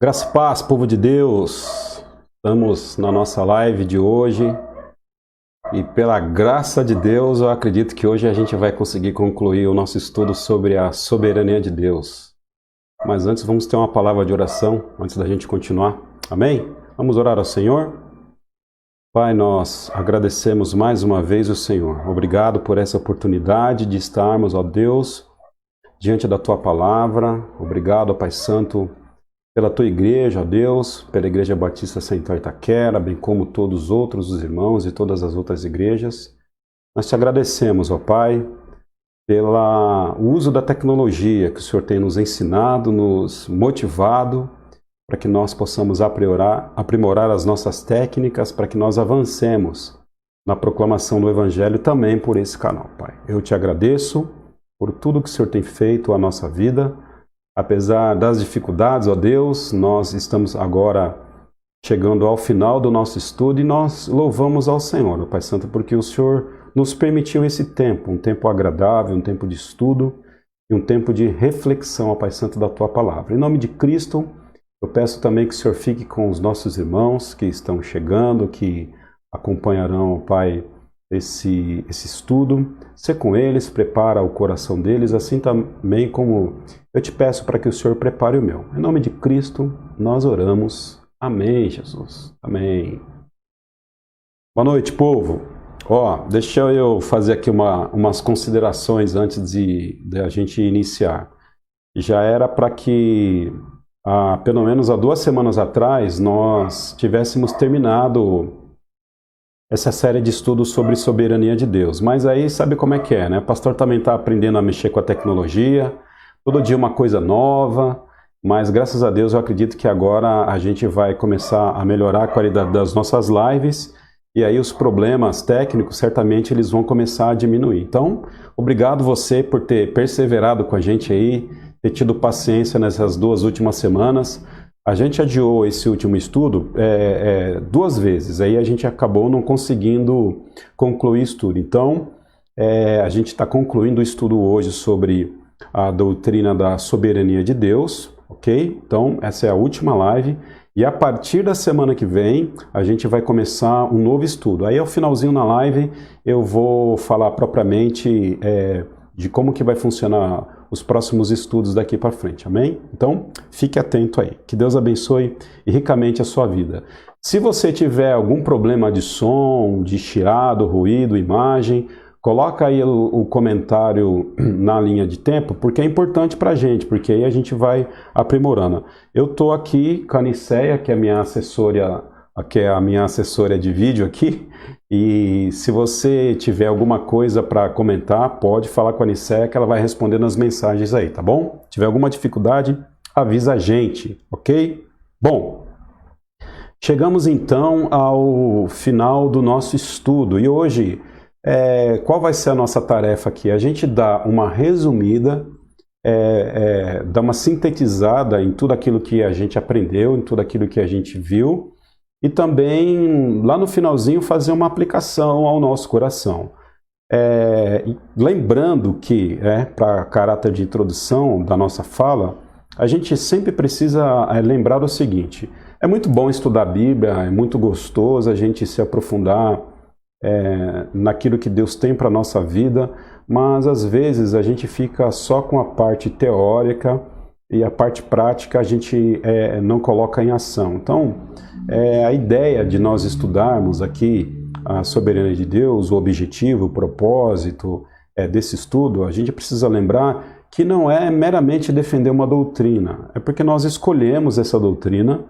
Graça e paz, povo de Deus. Estamos na nossa live de hoje e pela graça de Deus eu acredito que hoje a gente vai conseguir concluir o nosso estudo sobre a soberania de Deus. Mas antes vamos ter uma palavra de oração antes da gente continuar. Amém? Vamos orar ao Senhor? Pai, nós agradecemos mais uma vez o Senhor. Obrigado por essa oportunidade de estarmos, ó Deus, diante da Tua palavra. Obrigado, ó Pai Santo, pela Tua igreja, ó Deus, pela Igreja Batista Central Itaquera, bem como todos os outros irmãos e todas as outras igrejas. Nós Te agradecemos, ó Pai, pelo uso da tecnologia que o Senhor tem nos ensinado, nos motivado, para que nós possamos aprimorar as nossas técnicas, para que nós avancemos na proclamação do Evangelho também por esse canal, Pai. Eu Te agradeço por tudo que o Senhor tem feito à nossa vida. Apesar das dificuldades, ó Deus, nós estamos agora chegando ao final do nosso estudo e nós louvamos ao Senhor, ó Pai Santo, porque o Senhor nos permitiu esse tempo, um tempo agradável, um tempo de estudo e um tempo de reflexão, ó Pai Santo, da Tua palavra. Em nome de Cristo, eu peço também que o Senhor fique com os nossos irmãos que estão chegando, que acompanharão, Pai, esse estudo. Ser com eles, prepara o coração deles, assim também como eu te peço para que o Senhor prepare o meu. Em nome de Cristo, nós oramos. Amém, Jesus. Amém. Boa noite, povo. Deixa eu fazer aqui umas considerações antes de a gente iniciar. Já era para que pelo menos há 2 semanas atrás, nós tivéssemos terminado essa série de estudos sobre soberania de Deus. Mas aí sabe como é que é, né? O pastor também está aprendendo a mexer com a tecnologia, todo dia uma coisa nova, mas graças a Deus eu acredito que agora a gente vai começar a melhorar a qualidade das nossas lives e aí os problemas técnicos certamente eles vão começar a diminuir. Então, obrigado você por ter perseverado com a gente aí, ter tido paciência nessas 2 últimas semanas. A gente adiou esse último estudo 2 vezes, aí a gente acabou não conseguindo concluir o estudo. Então, a gente está concluindo o estudo hoje sobre a doutrina da soberania de Deus, ok? Então, essa é a última live. E a partir da semana que vem, a gente vai começar um novo estudo. Aí, ao finalzinho na live, eu vou falar propriamente de como que vai funcionar os próximos estudos daqui para frente, amém? Então, fique atento aí. Que Deus abençoe ricamente a sua vida. Se você tiver algum problema de som, de chiado, ruído, imagem, coloca aí o comentário na linha de tempo, porque é importante para a gente, porque aí a gente vai aprimorando. Eu estou aqui com a Niceia, que é a minha assessora de vídeo aqui, e se você tiver alguma coisa para comentar, pode falar com a Niceia que ela vai responder nas mensagens aí, tá bom? Se tiver alguma dificuldade, avisa a gente, ok? Bom, chegamos então ao final do nosso estudo e hoje, qual vai ser a nossa tarefa aqui? A gente dá uma resumida, dá uma sintetizada em tudo aquilo que a gente aprendeu, em tudo aquilo que a gente viu, e também, lá no finalzinho, fazer uma aplicação ao nosso coração. Lembrando que, para caráter de introdução da nossa fala, a gente sempre precisa lembrar o seguinte: é muito bom estudar a Bíblia, é muito gostoso a gente se aprofundar naquilo que Deus tem para a nossa vida, mas às vezes a gente fica só com a parte teórica e a parte prática a gente não coloca em ação. Então, a ideia de nós estudarmos aqui a soberania de Deus, o objetivo, o propósito desse estudo, a gente precisa lembrar que não é meramente defender uma doutrina, é porque nós escolhemos essa doutrina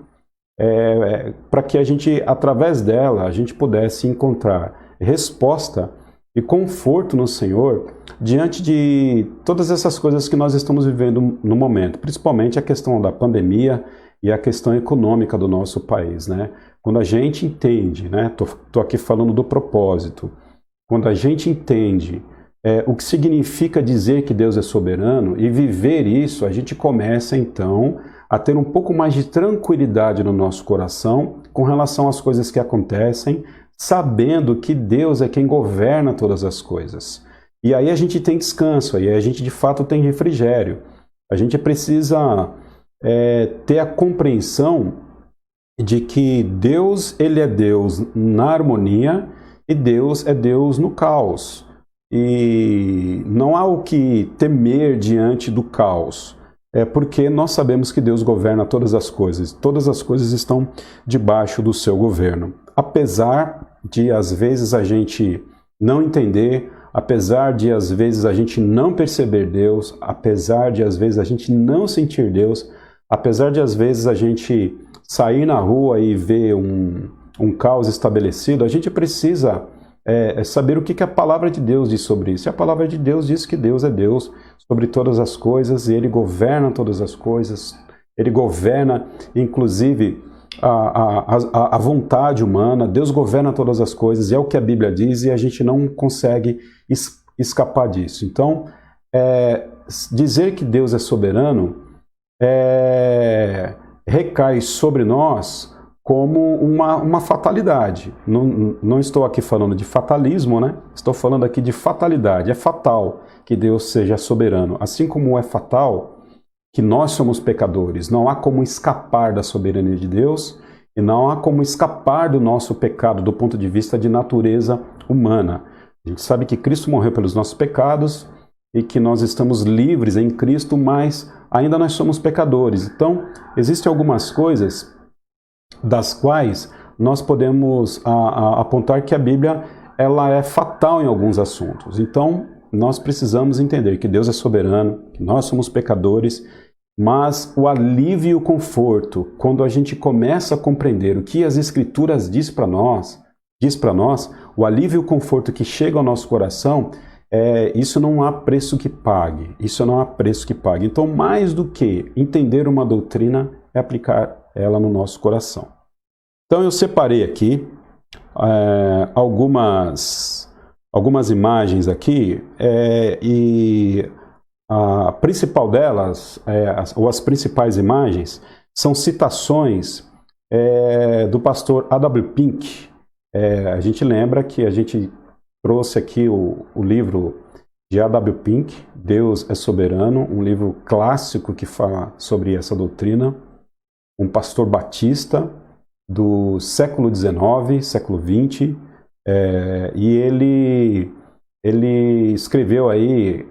para que a gente, através dela, a gente pudesse encontrar resposta e conforto no Senhor diante de todas essas coisas que nós estamos vivendo no momento, principalmente a questão da pandemia e a questão econômica do nosso país, né? Quando a gente entende, né? Tô aqui falando do propósito. Quando a gente entende o que significa dizer que Deus é soberano e viver isso, a gente começa então a ter um pouco mais de tranquilidade no nosso coração com relação às coisas que acontecem, sabendo que Deus é quem governa todas as coisas. E aí a gente tem descanso, aí a gente de fato tem refrigério. A gente precisa ter a compreensão de que Deus, ele é Deus na harmonia e Deus é Deus no caos. E não há o que temer diante do caos. Porque nós sabemos que Deus governa todas as coisas estão debaixo do seu governo. Apesar de às vezes a gente não entender, apesar de às vezes a gente não perceber Deus, apesar de às vezes a gente não sentir Deus, apesar de às vezes a gente sair na rua e ver um caos estabelecido, a gente precisa saber o que a palavra de Deus diz sobre isso. E a palavra de Deus diz que Deus é Deus sobre todas as coisas e Ele governa todas as coisas. Ele governa, inclusive, a vontade humana. Deus governa todas as coisas, é o que a Bíblia diz e a gente não consegue escapar disso. Então, dizer que Deus é soberano recai sobre nós como uma fatalidade. Não estou aqui falando de fatalismo, né? Estou falando aqui de fatalidade. É fatal que Deus seja soberano. Assim como é fatal que nós somos pecadores. Não há como escapar da soberania de Deus e não há como escapar do nosso pecado do ponto de vista de natureza humana. A gente sabe que Cristo morreu pelos nossos pecados e que nós estamos livres em Cristo, mas ainda nós somos pecadores. Então, existem algumas coisas das quais nós podemos apontar que a Bíblia ela é fatal em alguns assuntos. Então, nós precisamos entender que Deus é soberano, que nós somos pecadores, mas o alívio e o conforto, quando a gente começa a compreender o que as Escrituras diz para nós, o alívio e o conforto que chega ao nosso coração, isso não há preço que pague. Isso não há preço que pague. Então, mais do que entender uma doutrina, é aplicar ela no nosso coração. Então eu separei aqui algumas imagens aqui e a principal delas, ou as principais imagens, são citações do pastor A.W. Pink. A gente lembra que a gente trouxe aqui o livro de A.W. Pink, Deus é Soberano, um livro clássico que fala sobre essa doutrina. Um pastor batista do século XIX, século XX, e ele escreveu aí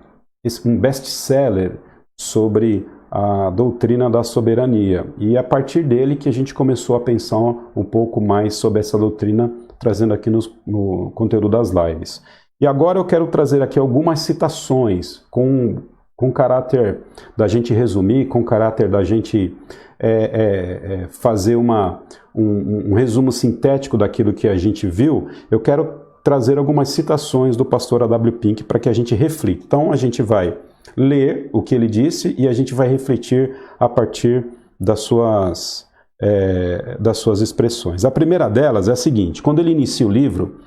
um best-seller sobre a doutrina da soberania. E é a partir dele que a gente começou a pensar um pouco mais sobre essa doutrina, trazendo aqui no conteúdo das lives. E agora eu quero trazer aqui algumas citações com caráter da gente resumir, com caráter da gente fazer um resumo sintético daquilo que a gente viu. Eu quero trazer algumas citações do pastor A.W. Pink para que a gente reflita. Então a gente vai ler o que ele disse e a gente vai refletir a partir das suas expressões. A primeira delas é a seguinte: quando ele inicia o livro,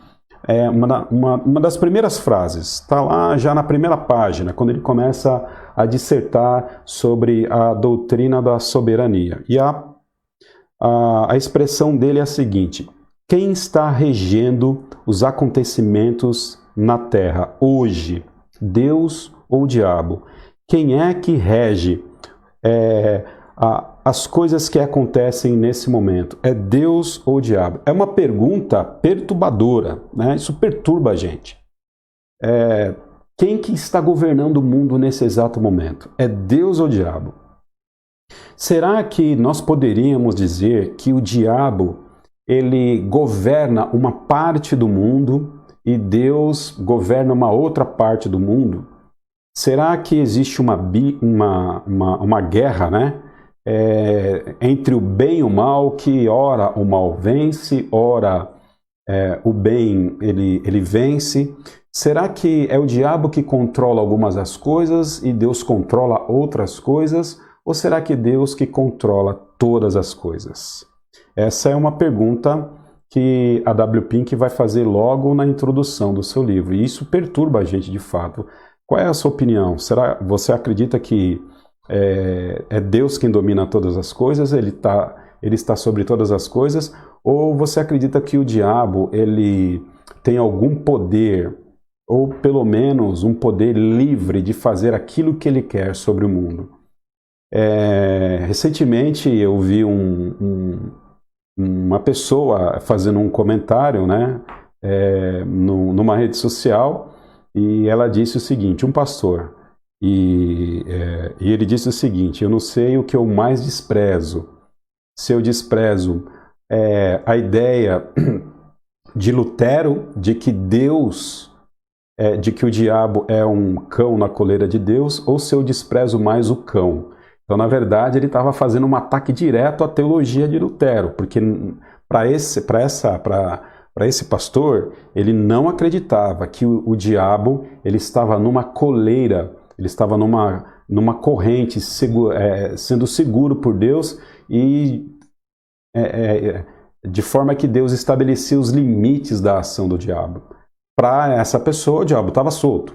uma das primeiras frases, está lá já na primeira página, quando ele começa a dissertar sobre a doutrina da soberania. E a expressão dele é a seguinte: quem está regendo os acontecimentos na terra hoje, Deus ou o diabo? Quem é que rege as coisas que acontecem nesse momento? É Deus ou o diabo? É uma pergunta perturbadora, né? Isso perturba a gente. Quem que está governando o mundo nesse exato momento? É Deus ou o diabo? Será que nós poderíamos dizer que o diabo ele governa uma parte do mundo e Deus governa uma outra parte do mundo? Será que existe uma guerra, né? Entre o bem e o mal, que ora o mal vence, ora o bem ele vence? Será que é o diabo que controla algumas das coisas e Deus controla outras coisas? Ou será que é Deus que controla todas as coisas? Essa é uma pergunta que a A.W. Pink vai fazer logo na introdução do seu livro. E isso perturba a gente de fato. Qual é a sua opinião? Você acredita que é Deus quem domina todas as coisas? Ele está sobre todas as coisas? Ou você acredita que o diabo ele tem algum poder, ou pelo menos um poder livre de fazer aquilo que ele quer sobre o mundo? Recentemente eu vi uma pessoa fazendo um comentário, né, numa rede social, e ela disse o seguinte, um pastor, e ele disse o seguinte: eu não sei o que eu mais desprezo, se eu desprezo a ideia de Lutero de que Deus, de que o diabo é um cão na coleira de Deus, ou se eu desprezo mais o cão. Então, na verdade, ele estava fazendo um ataque direto à teologia de Lutero, porque para esse pastor, ele não acreditava que o diabo ele estava numa coleira, ele estava numa corrente, sendo seguro por Deus, e de forma que Deus estabelecia os limites da ação do diabo. Para essa pessoa, o diabo estava solto.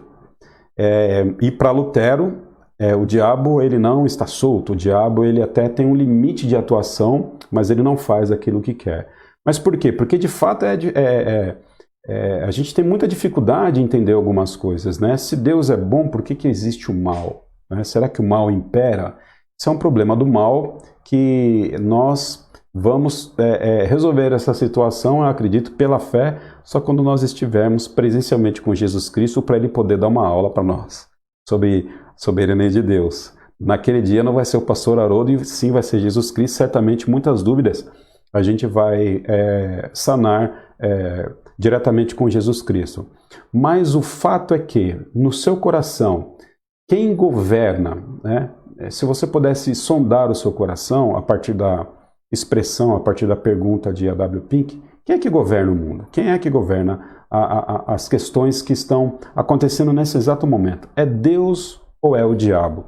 E para Lutero, o diabo ele não está solto, o diabo ele até tem um limite de atuação, mas ele não faz aquilo que quer. Mas por quê? Porque de fato a gente tem muita dificuldade em entender algumas coisas, né? Se Deus é bom, por que existe o mal? Né? Será que o mal impera? Isso é um problema do mal que nós vamos resolver essa situação, eu acredito, pela fé, só quando nós estivermos presencialmente com Jesus Cristo, para Ele poder dar uma aula para nós sobre soberania de Deus. Naquele dia não vai ser o pastor Haroldo, e sim vai ser Jesus Cristo. Certamente muitas dúvidas a gente vai sanar diretamente com Jesus Cristo. Mas o fato é que, no seu coração, quem governa, né? Se você pudesse sondar o seu coração a partir da expressão, a partir da pergunta de A.W. Pink, quem é que governa o mundo? Quem é que governa as questões que estão acontecendo nesse exato momento? É Deus ou é o diabo?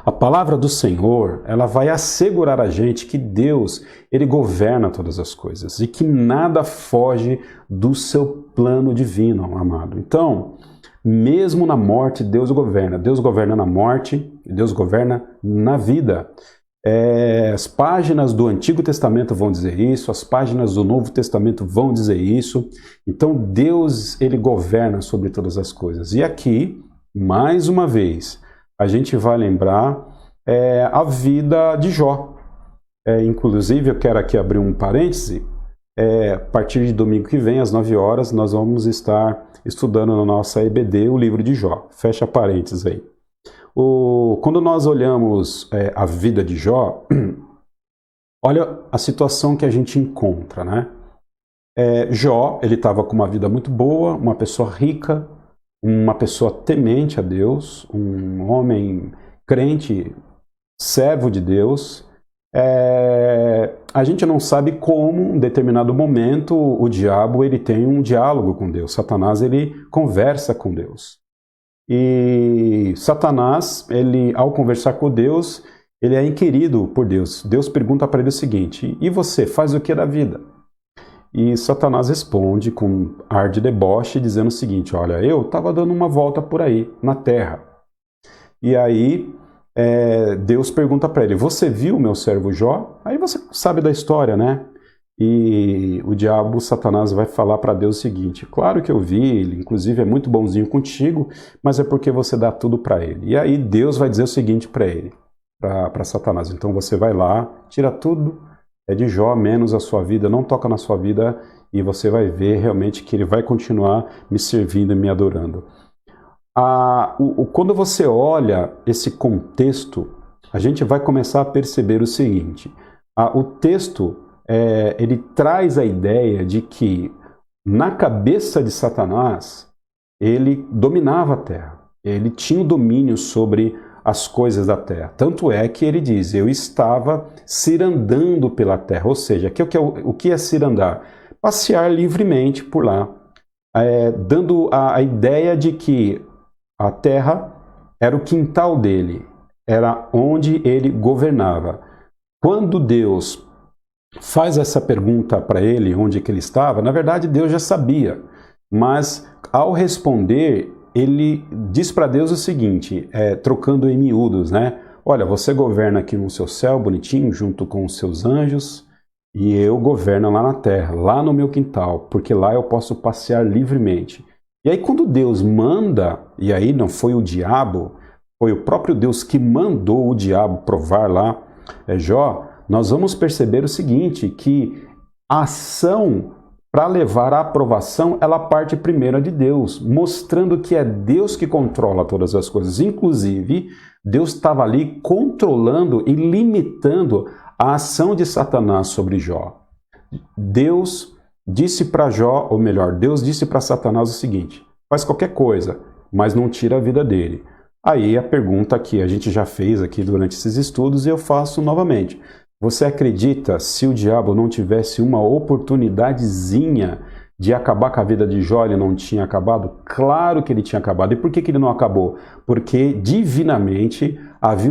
A palavra do Senhor, ela vai assegurar a gente que Deus, Ele governa todas as coisas e que nada foge do seu plano divino, amado. Então, mesmo na morte, Deus governa. Deus governa na morte, Deus governa na vida. As páginas do Antigo Testamento vão dizer isso, as páginas do Novo Testamento vão dizer isso. Então, Deus, Ele governa sobre todas as coisas. E aqui, mais uma vez, a gente vai lembrar a vida de Jó. Inclusive, eu quero aqui abrir um parêntese. A partir de domingo que vem, às 9 horas, nós vamos estar estudando na nossa EBD o livro de Jó. Fecha parênteses aí. Quando nós olhamos a vida de Jó, olha a situação que a gente encontra, né? Jó, ele estava com uma vida muito boa, uma pessoa rica, uma pessoa temente a Deus, um homem crente, servo de Deus. A gente não sabe como, em determinado momento, o diabo ele tem um diálogo com Deus. Satanás ele conversa com Deus. E Satanás, ele, ao conversar com Deus, ele é inquirido por Deus. Deus pergunta para ele o seguinte: e você faz o que da vida? E Satanás responde com ar de deboche, dizendo o seguinte: olha, eu estava dando uma volta por aí, na terra. E aí Deus pergunta para ele: você viu meu servo Jó? Aí você sabe da história, né? E o diabo, Satanás, vai falar para Deus o seguinte: claro que eu vi, ele inclusive é muito bonzinho contigo, mas é porque você dá tudo para ele. E aí Deus vai dizer o seguinte para ele, para Satanás: então você vai lá, tira tudo de Jó, menos a sua vida, não toca na sua vida, e você vai ver realmente que ele vai continuar me servindo e me adorando. Quando você olha esse contexto, a gente vai começar a perceber o seguinte: o texto ele traz a ideia de que na cabeça de Satanás ele dominava a terra, ele tinha o domínio sobre as coisas da terra. Tanto é que ele diz: eu estava cirandando pela terra. Ou seja, o que é cirandar? Passear livremente por lá, dando a ideia de que a terra era o quintal dele, era onde ele governava. Quando Deus faz essa pergunta para ele, onde que ele estava, na verdade Deus já sabia, mas ao responder, ele diz para Deus o seguinte, trocando em miúdos, né? Olha, você governa aqui no seu céu bonitinho, junto com os seus anjos, e eu governo lá na terra, lá no meu quintal, porque lá eu posso passear livremente. E aí quando Deus manda, e aí não foi o diabo, foi o próprio Deus que mandou o diabo provar lá Jó, nós vamos perceber o seguinte, que a ação para levar à aprovação, ela parte primeiro de Deus, mostrando que é Deus que controla todas as coisas. Inclusive, Deus estava ali controlando e limitando a ação de Satanás sobre Jó. Deus disse para Jó, ou melhor, Deus disse para Satanás o seguinte: faz qualquer coisa, mas não tira a vida dele. Aí a pergunta que a gente já fez aqui durante esses estudos e eu faço novamente. Você acredita, se o diabo não tivesse uma oportunidadezinha de acabar com a vida de Jó, ele não tinha acabado? Claro que ele tinha acabado. E por que ele não acabou? Porque divinamente havia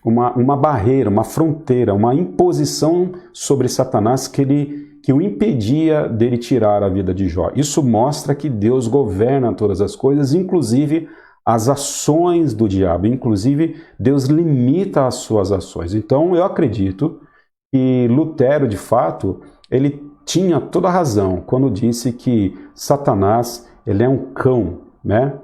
uma barreira, uma fronteira, uma imposição sobre Satanás que o impedia dele tirar a vida de Jó. Isso mostra que Deus governa todas as coisas, inclusive as ações do diabo, inclusive Deus limita as suas ações. Então eu acredito que Lutero, de fato, ele tinha toda a razão quando disse que Satanás, ele é um cão, né?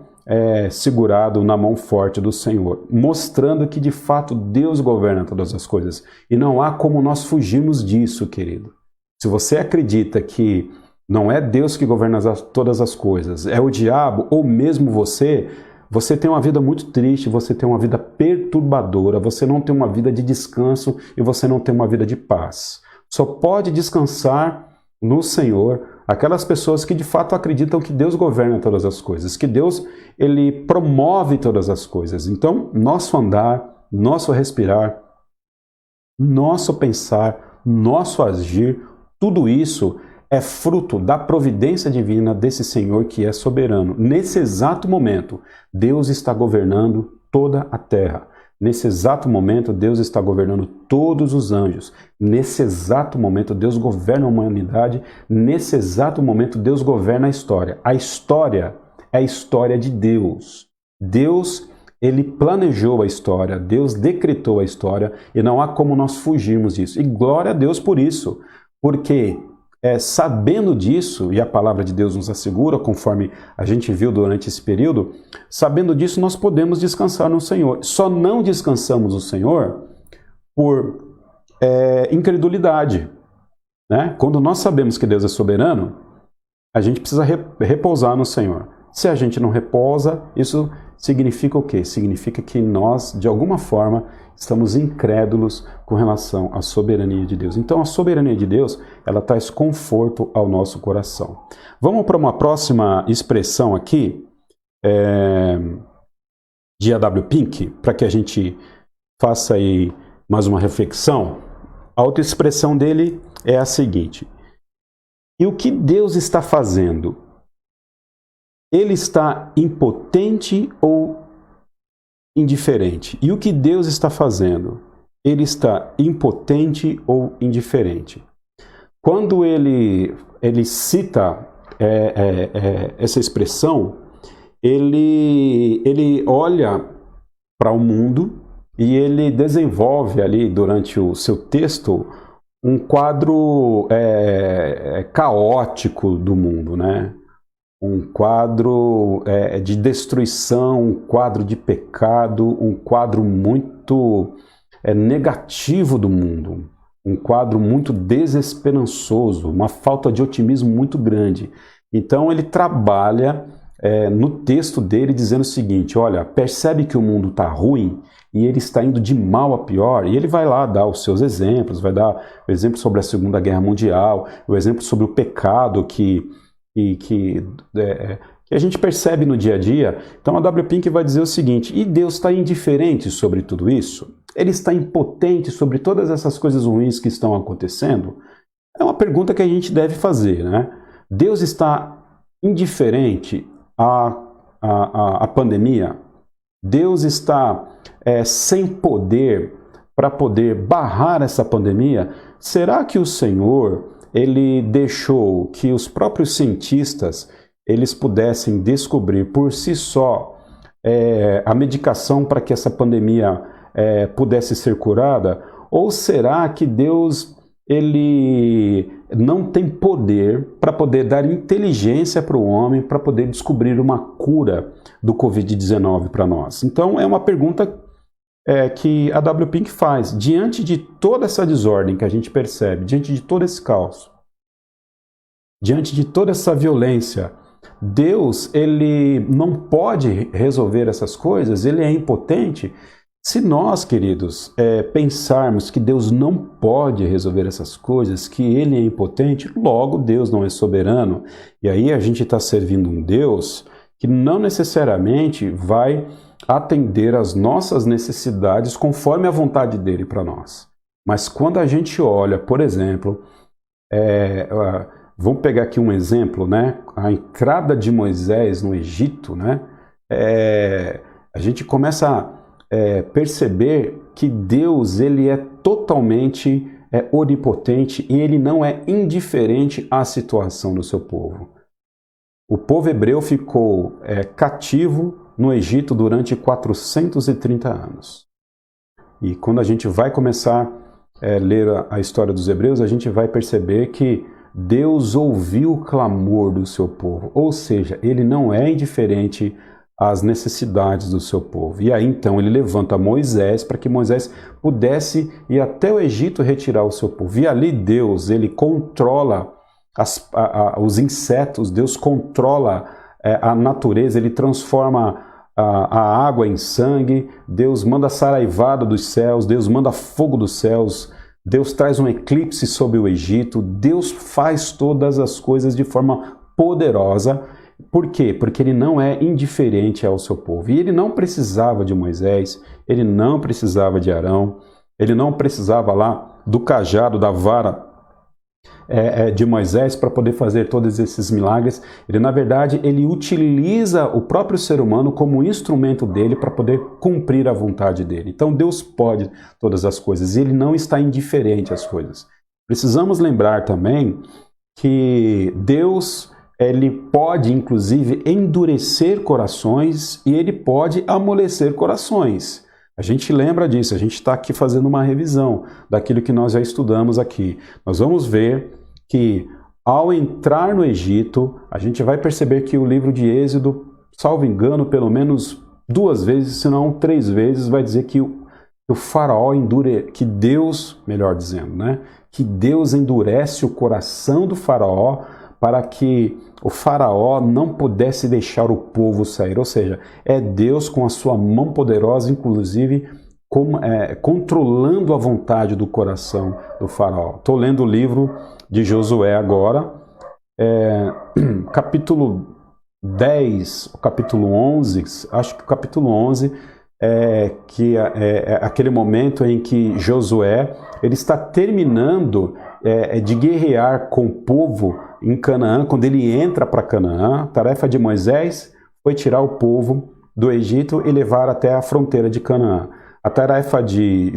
Segurado na mão forte do Senhor, mostrando que de fato Deus governa todas as coisas. E não há como nós fugirmos disso, querido. Se você acredita que não é Deus que governa todas as coisas, é o diabo ou mesmo você tem uma vida muito triste, você tem uma vida perturbadora, você não tem uma vida de descanso e você não tem uma vida de paz. Só pode descansar no Senhor aquelas pessoas que de fato acreditam que Deus governa todas as coisas, que Deus ele promove todas as coisas. Então, nosso andar, nosso respirar, nosso pensar, nosso agir, tudo isso é fruto da providência divina desse Senhor que é soberano. Nesse exato momento, Deus está governando toda a terra. Nesse exato momento, Deus está governando todos os anjos. Nesse exato momento, Deus governa a humanidade. Nesse exato momento, Deus governa a história. A história é a história de Deus. Deus, ele planejou a história. Deus decretou a história e não há como nós fugirmos disso. E glória a Deus por isso, porque sabendo disso, e a palavra de Deus nos assegura, conforme a gente viu durante esse período, sabendo disso nós podemos descansar no Senhor. Só não descansamos no Senhor por incredulidade, né? Quando nós sabemos que Deus é soberano, a gente precisa repousar no Senhor. Se a gente não repousa, isso significa o quê? Significa que nós, de alguma forma, estamos incrédulos com relação à soberania de Deus. Então, a soberania de Deus, ela traz conforto ao nosso coração. Vamos para uma próxima expressão aqui, de A.W. Pink, para que a gente faça aí mais uma reflexão. A outra expressão dele é a seguinte: e o que Deus está fazendo? Ele está impotente ou indiferente? E o que Deus está fazendo? Ele está impotente ou indiferente? Quando ele cita essa expressão, ele olha para o mundo e ele desenvolve ali durante o seu texto um quadro caótico do mundo, né? Um quadro de destruição, um quadro de pecado, um quadro muito negativo do mundo, um quadro muito desesperançoso, uma falta de otimismo muito grande. Então ele trabalha no texto dele dizendo o seguinte: olha, percebe que o mundo está ruim e ele está indo de mal a pior, e ele vai lá dar os seus exemplos, vai dar o exemplo sobre a Segunda Guerra Mundial, o exemplo sobre o pecado que a gente percebe no dia a dia. Então a W. Pink vai dizer o seguinte: e Deus está indiferente sobre tudo isso? Ele está impotente sobre todas essas coisas ruins que estão acontecendo? É uma pergunta que a gente deve fazer, né? Deus está indiferente à pandemia? Deus está sem poder para poder barrar essa pandemia? Será que o Senhor ele deixou que os próprios cientistas eles pudessem descobrir por si só a medicação para que essa pandemia pudesse ser curada? Ou será que Deus ele não tem poder para poder dar inteligência para o homem para poder descobrir uma cura do Covid-19 para nós. Então é uma pergunta que a W. Pink faz. Diante de toda essa desordem que a gente percebe, diante de todo esse caos, diante de toda essa violência, Deus, ele não pode resolver essas coisas, ele é impotente. Se nós, queridos, pensarmos que Deus não pode resolver essas coisas, que ele é impotente, logo Deus não é soberano. E aí a gente está servindo um Deus que não necessariamente vai atender às nossas necessidades conforme a vontade dele para nós. Mas quando a gente olha, por exemplo, vamos pegar aqui um exemplo, né? A entrada de Moisés no Egito, né? A gente começa a perceber que Deus, ele é totalmente onipotente e ele não é indiferente à situação do seu povo. O povo hebreu ficou cativo no Egito durante 430 anos. E quando a gente vai começar a ler a história dos hebreus, a gente vai perceber que Deus ouviu o clamor do seu povo, ou seja, ele não é indiferente às necessidades do seu povo. E aí então ele levanta Moisés para que Moisés pudesse ir até o Egito retirar o seu povo. E ali Deus, ele controla os insetos, Deus controla a natureza, ele transforma a água em sangue, Deus manda saraivada dos céus, Deus manda fogo dos céus, Deus traz um eclipse sobre o Egito, Deus faz todas as coisas de forma poderosa. Por quê? Porque ele não é indiferente ao seu povo. E ele não precisava de Moisés, ele não precisava de Arão, ele não precisava lá do cajado, da vara de Moisés para poder fazer todos esses milagres. Ele, na verdade, ele utiliza o próprio ser humano como instrumento dele para poder cumprir a vontade dele. Então Deus pode todas as coisas e ele não está indiferente às coisas. Precisamos lembrar também que Deus, ele pode inclusive endurecer corações e ele pode amolecer corações. A gente lembra disso, a gente está aqui fazendo uma revisão daquilo que nós já estudamos aqui. Nós vamos ver que ao entrar no Egito, a gente vai perceber que o livro de Êxodo, salvo engano, pelo menos 2 vezes, se não 3 vezes, vai dizer que o faraó que Deus, melhor dizendo, né? Que Deus endurece o coração do faraó para que o faraó não pudesse deixar o povo sair. Ou seja, é Deus com a sua mão poderosa, inclusive, controlando a vontade do coração do faraó. Estou lendo o livro de Josué agora, capítulo 10, o capítulo 11, acho que o capítulo 11 é aquele momento em que Josué ele está terminando de guerrear com o povo em Canaã. Quando ele entra para Canaã, a tarefa de Moisés foi tirar o povo do Egito e levar até a fronteira de Canaã. A tarefa de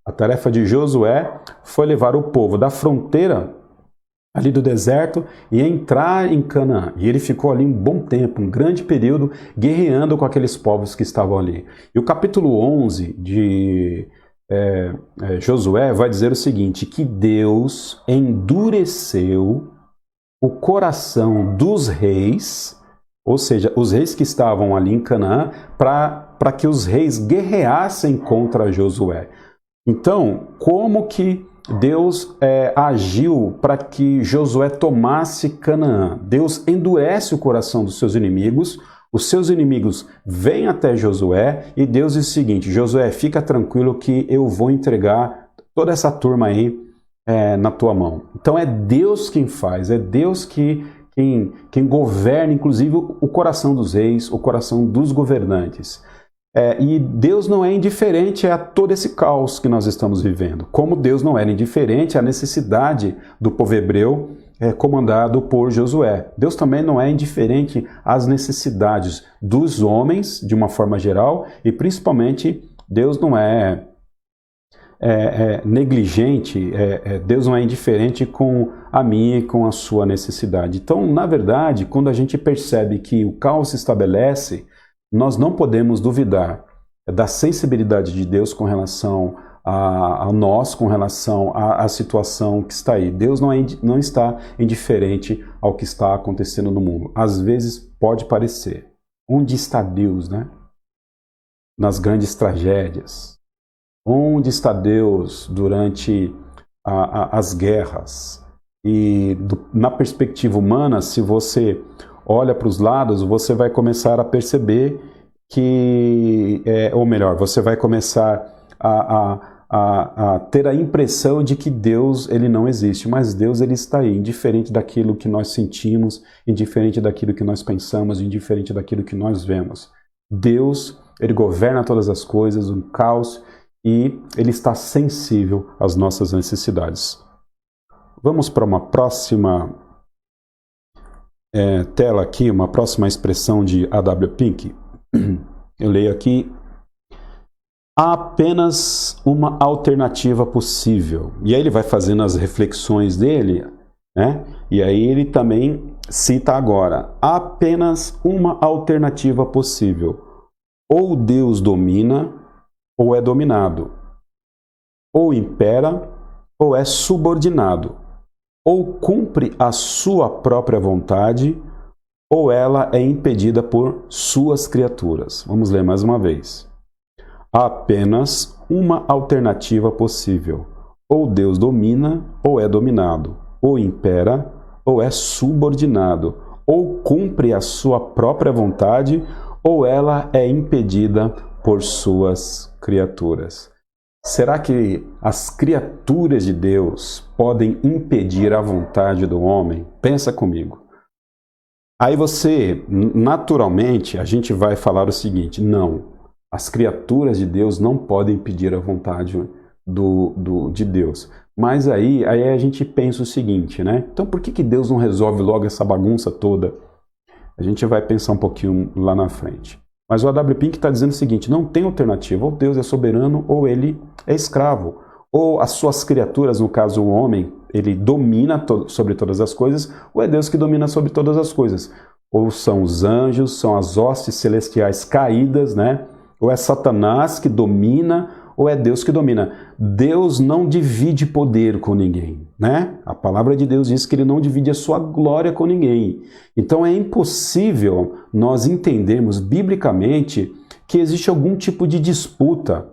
a tarefa de Josué foi levar o povo da fronteira ali do deserto e entrar em Canaã. E ele ficou ali um bom tempo, um grande período, guerreando com aqueles povos que estavam ali. E o capítulo 11 de Josué vai dizer o seguinte, que Deus endureceu o coração dos reis, ou seja, os reis que estavam ali em Canaã, para que os reis guerreassem contra Josué. Então, como que Deus agiu para que Josué tomasse Canaã? Deus endurece o coração dos seus inimigos, os seus inimigos vêm até Josué e Deus diz o seguinte, Josué, fica tranquilo que eu vou entregar toda essa turma aí na tua mão. Então é Deus quem faz, é Deus quem governa, inclusive, o coração dos reis, o coração dos governantes. E Deus não é indiferente a todo esse caos que nós estamos vivendo, como Deus não era indiferente à necessidade do povo hebreu comandado por Josué. Deus também não é indiferente às necessidades dos homens, de uma forma geral, e principalmente Deus não é negligente, Deus não é indiferente com a minha e com a sua necessidade. Então, na verdade, quando a gente percebe que o caos se estabelece, nós não podemos duvidar da sensibilidade de Deus com relação a nós com relação à situação que está aí. Deus não está indiferente ao que está acontecendo no mundo. Às vezes pode parecer. Onde está Deus, né? Nas grandes tragédias. Onde está Deus durante as guerras? E na perspectiva humana, se você olha para os lados, você vai começar a perceber que, ou melhor, você vai começar a ter a impressão de que Deus ele não existe, mas Deus ele está aí, indiferente daquilo que nós sentimos, indiferente daquilo que nós pensamos, indiferente daquilo que nós vemos. Deus, ele governa todas as coisas, um caos, e ele está sensível às nossas necessidades. Vamos para uma próxima tela aqui, uma próxima expressão de A.W. Pink. Eu leio aqui: há apenas uma alternativa possível. E aí ele vai fazendo as reflexões dele, né? E aí ele também cita agora: há apenas uma alternativa possível. Ou Deus domina, ou é dominado. Ou impera, ou é subordinado. Ou cumpre a sua própria vontade, ou ela é impedida por suas criaturas. Vamos ler mais uma vez. Há apenas uma alternativa possível. Ou Deus domina, ou é dominado. Ou impera, ou é subordinado. Ou cumpre a sua própria vontade, ou ela é impedida por suas criaturas. Será que as criaturas de Deus podem impedir a vontade do homem? Pensa comigo. Aí você, naturalmente, a gente vai falar o seguinte: não, as criaturas de Deus não podem impedir a vontade de Deus. Mas aí a gente pensa o seguinte, né? Então por que Deus não resolve logo essa bagunça toda? A gente vai pensar um pouquinho lá na frente. Mas o A.W. Pink está dizendo o seguinte: não tem alternativa. Ou Deus é soberano, ou ele é escravo. Ou as suas criaturas, no caso o homem, ele domina sobre todas as coisas, ou é Deus que domina sobre todas as coisas. Ou são os anjos, são as hostes celestiais caídas, né? Ou é Satanás que domina, ou é Deus que domina. Deus não divide poder com ninguém, né? A palavra de Deus diz que ele não divide a sua glória com ninguém. Então é impossível nós entendermos biblicamente que existe algum tipo de disputa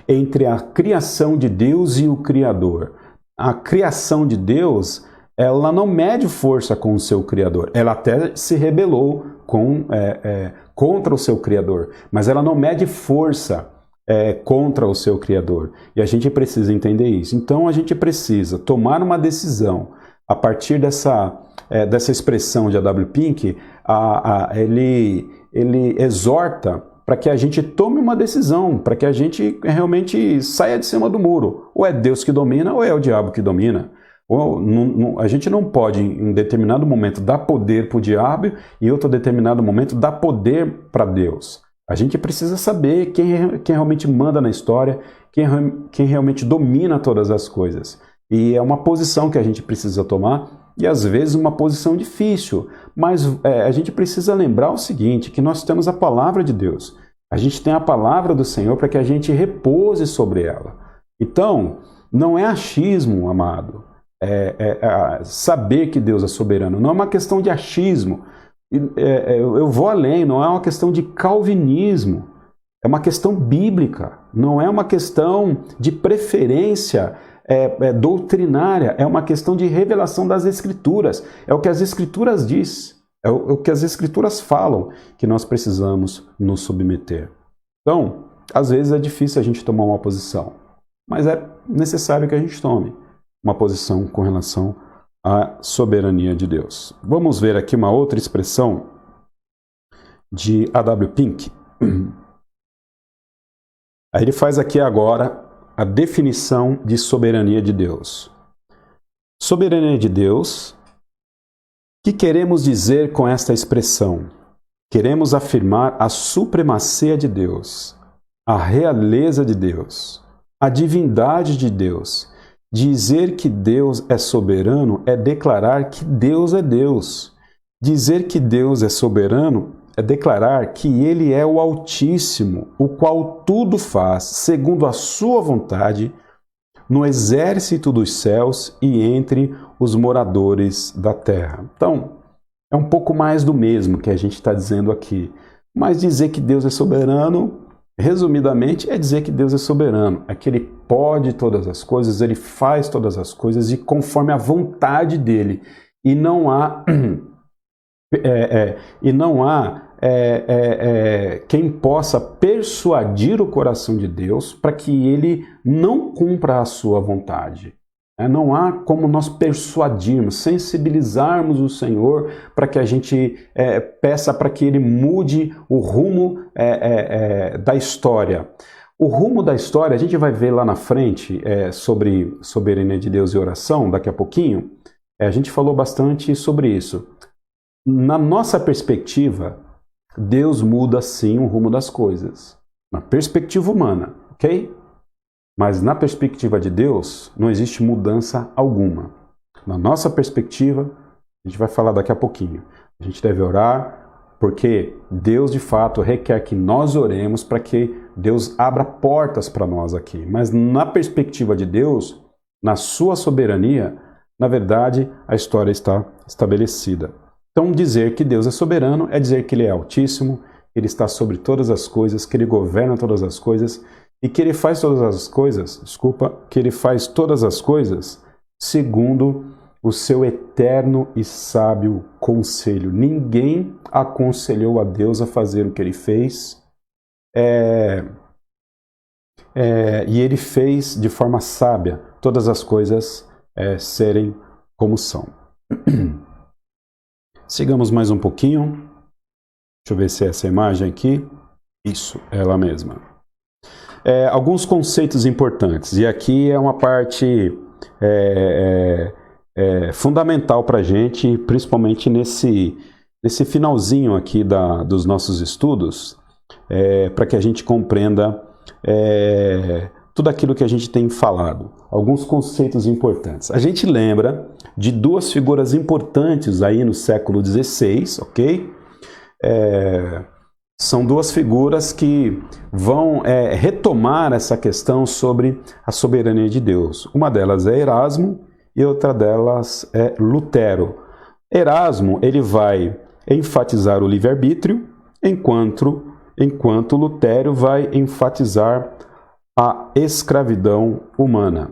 entre a criação de Deus e o Criador. A criação de Deus, ela não mede força com o seu Criador. Ela até se rebelou contra o seu Criador, mas ela não mede força contra o seu Criador. E a gente precisa entender isso. Então a gente precisa tomar uma decisão a partir dessa expressão de A.W. Pink. Ele exorta para que a gente tome uma decisão, para que a gente realmente saia de cima do muro. Ou é Deus que domina, ou é o diabo que domina. A gente não pode, em determinado momento, dar poder para o diabo e em outro determinado momento dar poder para Deus. A gente precisa saber quem realmente manda na história, quem realmente domina todas as coisas. E é uma posição que a gente precisa tomar, e às vezes uma posição difícil. Mas a gente precisa lembrar o seguinte, que nós temos a palavra de Deus. A gente tem a palavra do Senhor para que a gente repouse sobre ela. Então, não é achismo, amado. Saber que Deus é soberano. Não é uma questão de achismo. Eu vou além, não é uma questão de calvinismo. É uma questão bíblica. Não é uma questão de preferência doutrinária. É uma questão de revelação das Escrituras. É o que as Escrituras diz. É o que as Escrituras falam que nós precisamos nos submeter. Então, às vezes é difícil a gente tomar uma posição, mas é necessário que a gente tome uma posição com relação à soberania de Deus. Vamos ver aqui uma outra expressão de A.W. Pink. Aí ele faz aqui agora a definição de soberania de Deus. Soberania de Deus. O que queremos dizer com esta expressão? Queremos afirmar a supremacia de Deus, a realeza de Deus, a divindade de Deus. Dizer que Deus é soberano é declarar que Deus é Deus. Dizer que Deus é soberano declarar que ele é o Altíssimo, o qual tudo faz segundo a sua vontade, no exército dos céus e entre os moradores da terra. Então, é um pouco mais do mesmo que a gente está dizendo aqui. Mas dizer que Deus é soberano, resumidamente, é dizer que Deus é soberano. É que Ele pode todas as coisas, Ele faz todas as coisas e conforme a vontade dEle. E não há... quem possa persuadir o coração de Deus para que ele não cumpra a sua vontade. Não há como nós persuadirmos, sensibilizarmos o Senhor para que a gente peça para que ele mude o rumo da história. O rumo da história, a gente vai ver lá na frente sobre soberania de Deus e oração, daqui a pouquinho. A gente falou bastante sobre isso. Na nossa perspectiva, Deus muda sim o rumo das coisas. Na perspectiva humana, ok? Mas na perspectiva de Deus, não existe mudança alguma. Na nossa perspectiva, a gente vai falar daqui a pouquinho. A gente deve orar porque Deus de fato requer que nós oremos para que Deus abra portas para nós aqui. Mas na perspectiva de Deus, na sua soberania, na verdade, a história está estabelecida. Então, dizer que Deus é soberano é dizer que Ele é altíssimo, Ele está sobre todas as coisas, que Ele governa todas as coisas e que Ele faz todas as coisas, que Ele faz todas as coisas segundo o seu eterno e sábio conselho. Ninguém aconselhou a Deus a fazer o que Ele fez e Ele fez de forma sábia todas as coisas serem como são. Sigamos mais um pouquinho. Deixa eu ver se é essa imagem aqui. Isso, ela mesma. Alguns conceitos importantes. E aqui é uma parte fundamental para a gente, principalmente nesse finalzinho aqui dos nossos estudos, para que a gente compreenda tudo aquilo que a gente tem falado. Alguns conceitos importantes. A gente lembra de duas figuras importantes aí no século XVI, ok? São duas figuras que vão retomar essa questão sobre a soberania de Deus. Uma delas é Erasmo e outra delas é Lutero. Erasmo, ele vai enfatizar o livre-arbítrio, enquanto Lutero vai enfatizar a escravidão humana.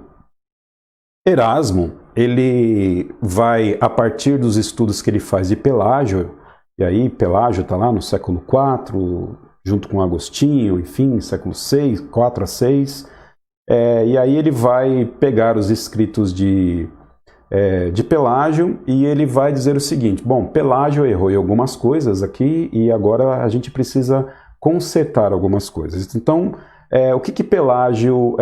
Erasmo, ele vai, a partir dos estudos que ele faz de Pelágio, e aí Pelágio está lá no século IV, junto com Agostinho, enfim, século VI, 4 a 6, e aí ele vai pegar os escritos de Pelágio e ele vai dizer o seguinte: bom, Pelágio errou em algumas coisas aqui e agora a gente precisa consertar algumas coisas. Então, o que Pelágio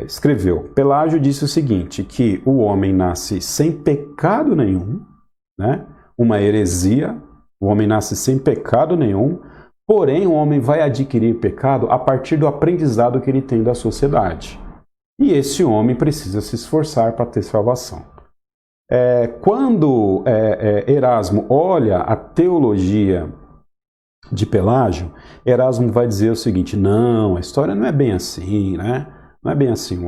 escreveu? Pelágio disse o seguinte, que o homem nasce sem pecado nenhum, né? Uma heresia, o homem nasce sem pecado nenhum, porém o homem vai adquirir pecado a partir do aprendizado que ele tem da sociedade. E esse homem precisa se esforçar para ter salvação. Quando Erasmo olha a teologia de Pelágio, Erasmo vai dizer o seguinte: não, a história não é bem assim, né? Não é bem assim.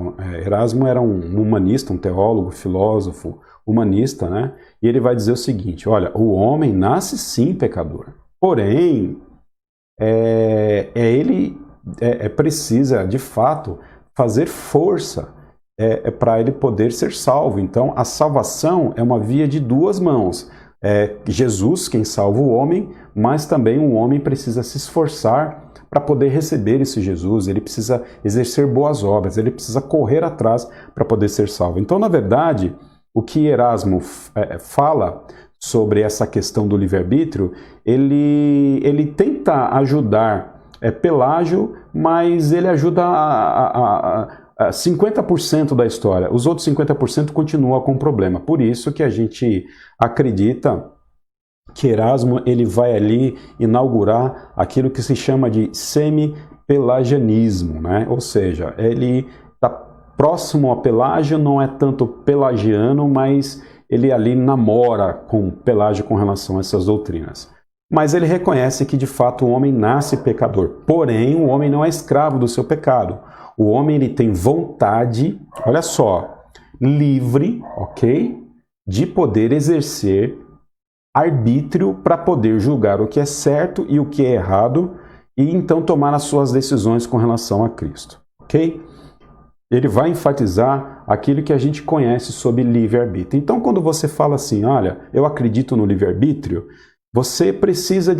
Erasmo era um humanista, um teólogo, filósofo, humanista, né? E ele vai dizer o seguinte: olha, o homem nasce sim pecador, porém, ele precisa, de fato, fazer força para ele poder ser salvo. Então, a salvação é uma via de duas mãos. Jesus quem salva o homem, mas também o homem precisa se esforçar para poder receber esse Jesus, ele precisa exercer boas obras, ele precisa correr atrás para poder ser salvo. Então, na verdade, o que Erasmo fala sobre essa questão do livre-arbítrio, ele tenta ajudar Pelágio, mas ele ajuda a 50% da história. Os outros 50% continuam com problema. Por isso que a gente acredita que Erasmo ele vai ali inaugurar aquilo que se chama de semi-pelagianismo, né? Ou seja, ele está próximo a Pelágio, não é tanto pelagiano, mas ele ali namora com Pelágio com relação a essas doutrinas. Mas ele reconhece que de fato o homem nasce pecador. Porém, o homem não é escravo do seu pecado. O homem ele tem vontade, olha só, livre, ok? De poder exercer arbítrio para poder julgar o que é certo e o que é errado e então tomar as suas decisões com relação a Cristo, ok? Ele vai enfatizar aquilo que a gente conhece sobre livre-arbítrio. Então, quando você fala assim, olha, eu acredito no livre-arbítrio, você precisa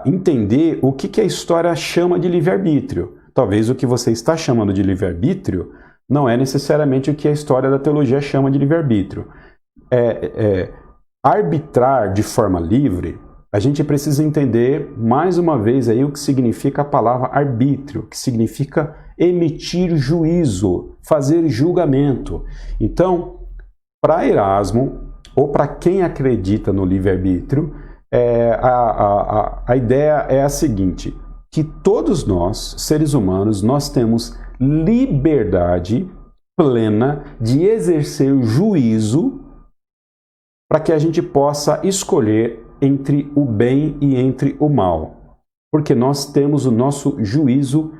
entender o que a história chama de livre-arbítrio. Talvez o que você está chamando de livre-arbítrio não é necessariamente o que a história da teologia chama de livre-arbítrio. Arbitrar de forma livre, a gente precisa entender mais uma vez aí o que significa a palavra arbítrio, que significa emitir juízo, fazer julgamento. Então, para Erasmo, ou para quem acredita no livre-arbítrio, a ideia é a seguinte, que todos nós, seres humanos, nós temos liberdade plena de exercer juízo para que a gente possa escolher entre o bem e entre o mal. Porque nós temos o nosso juízo,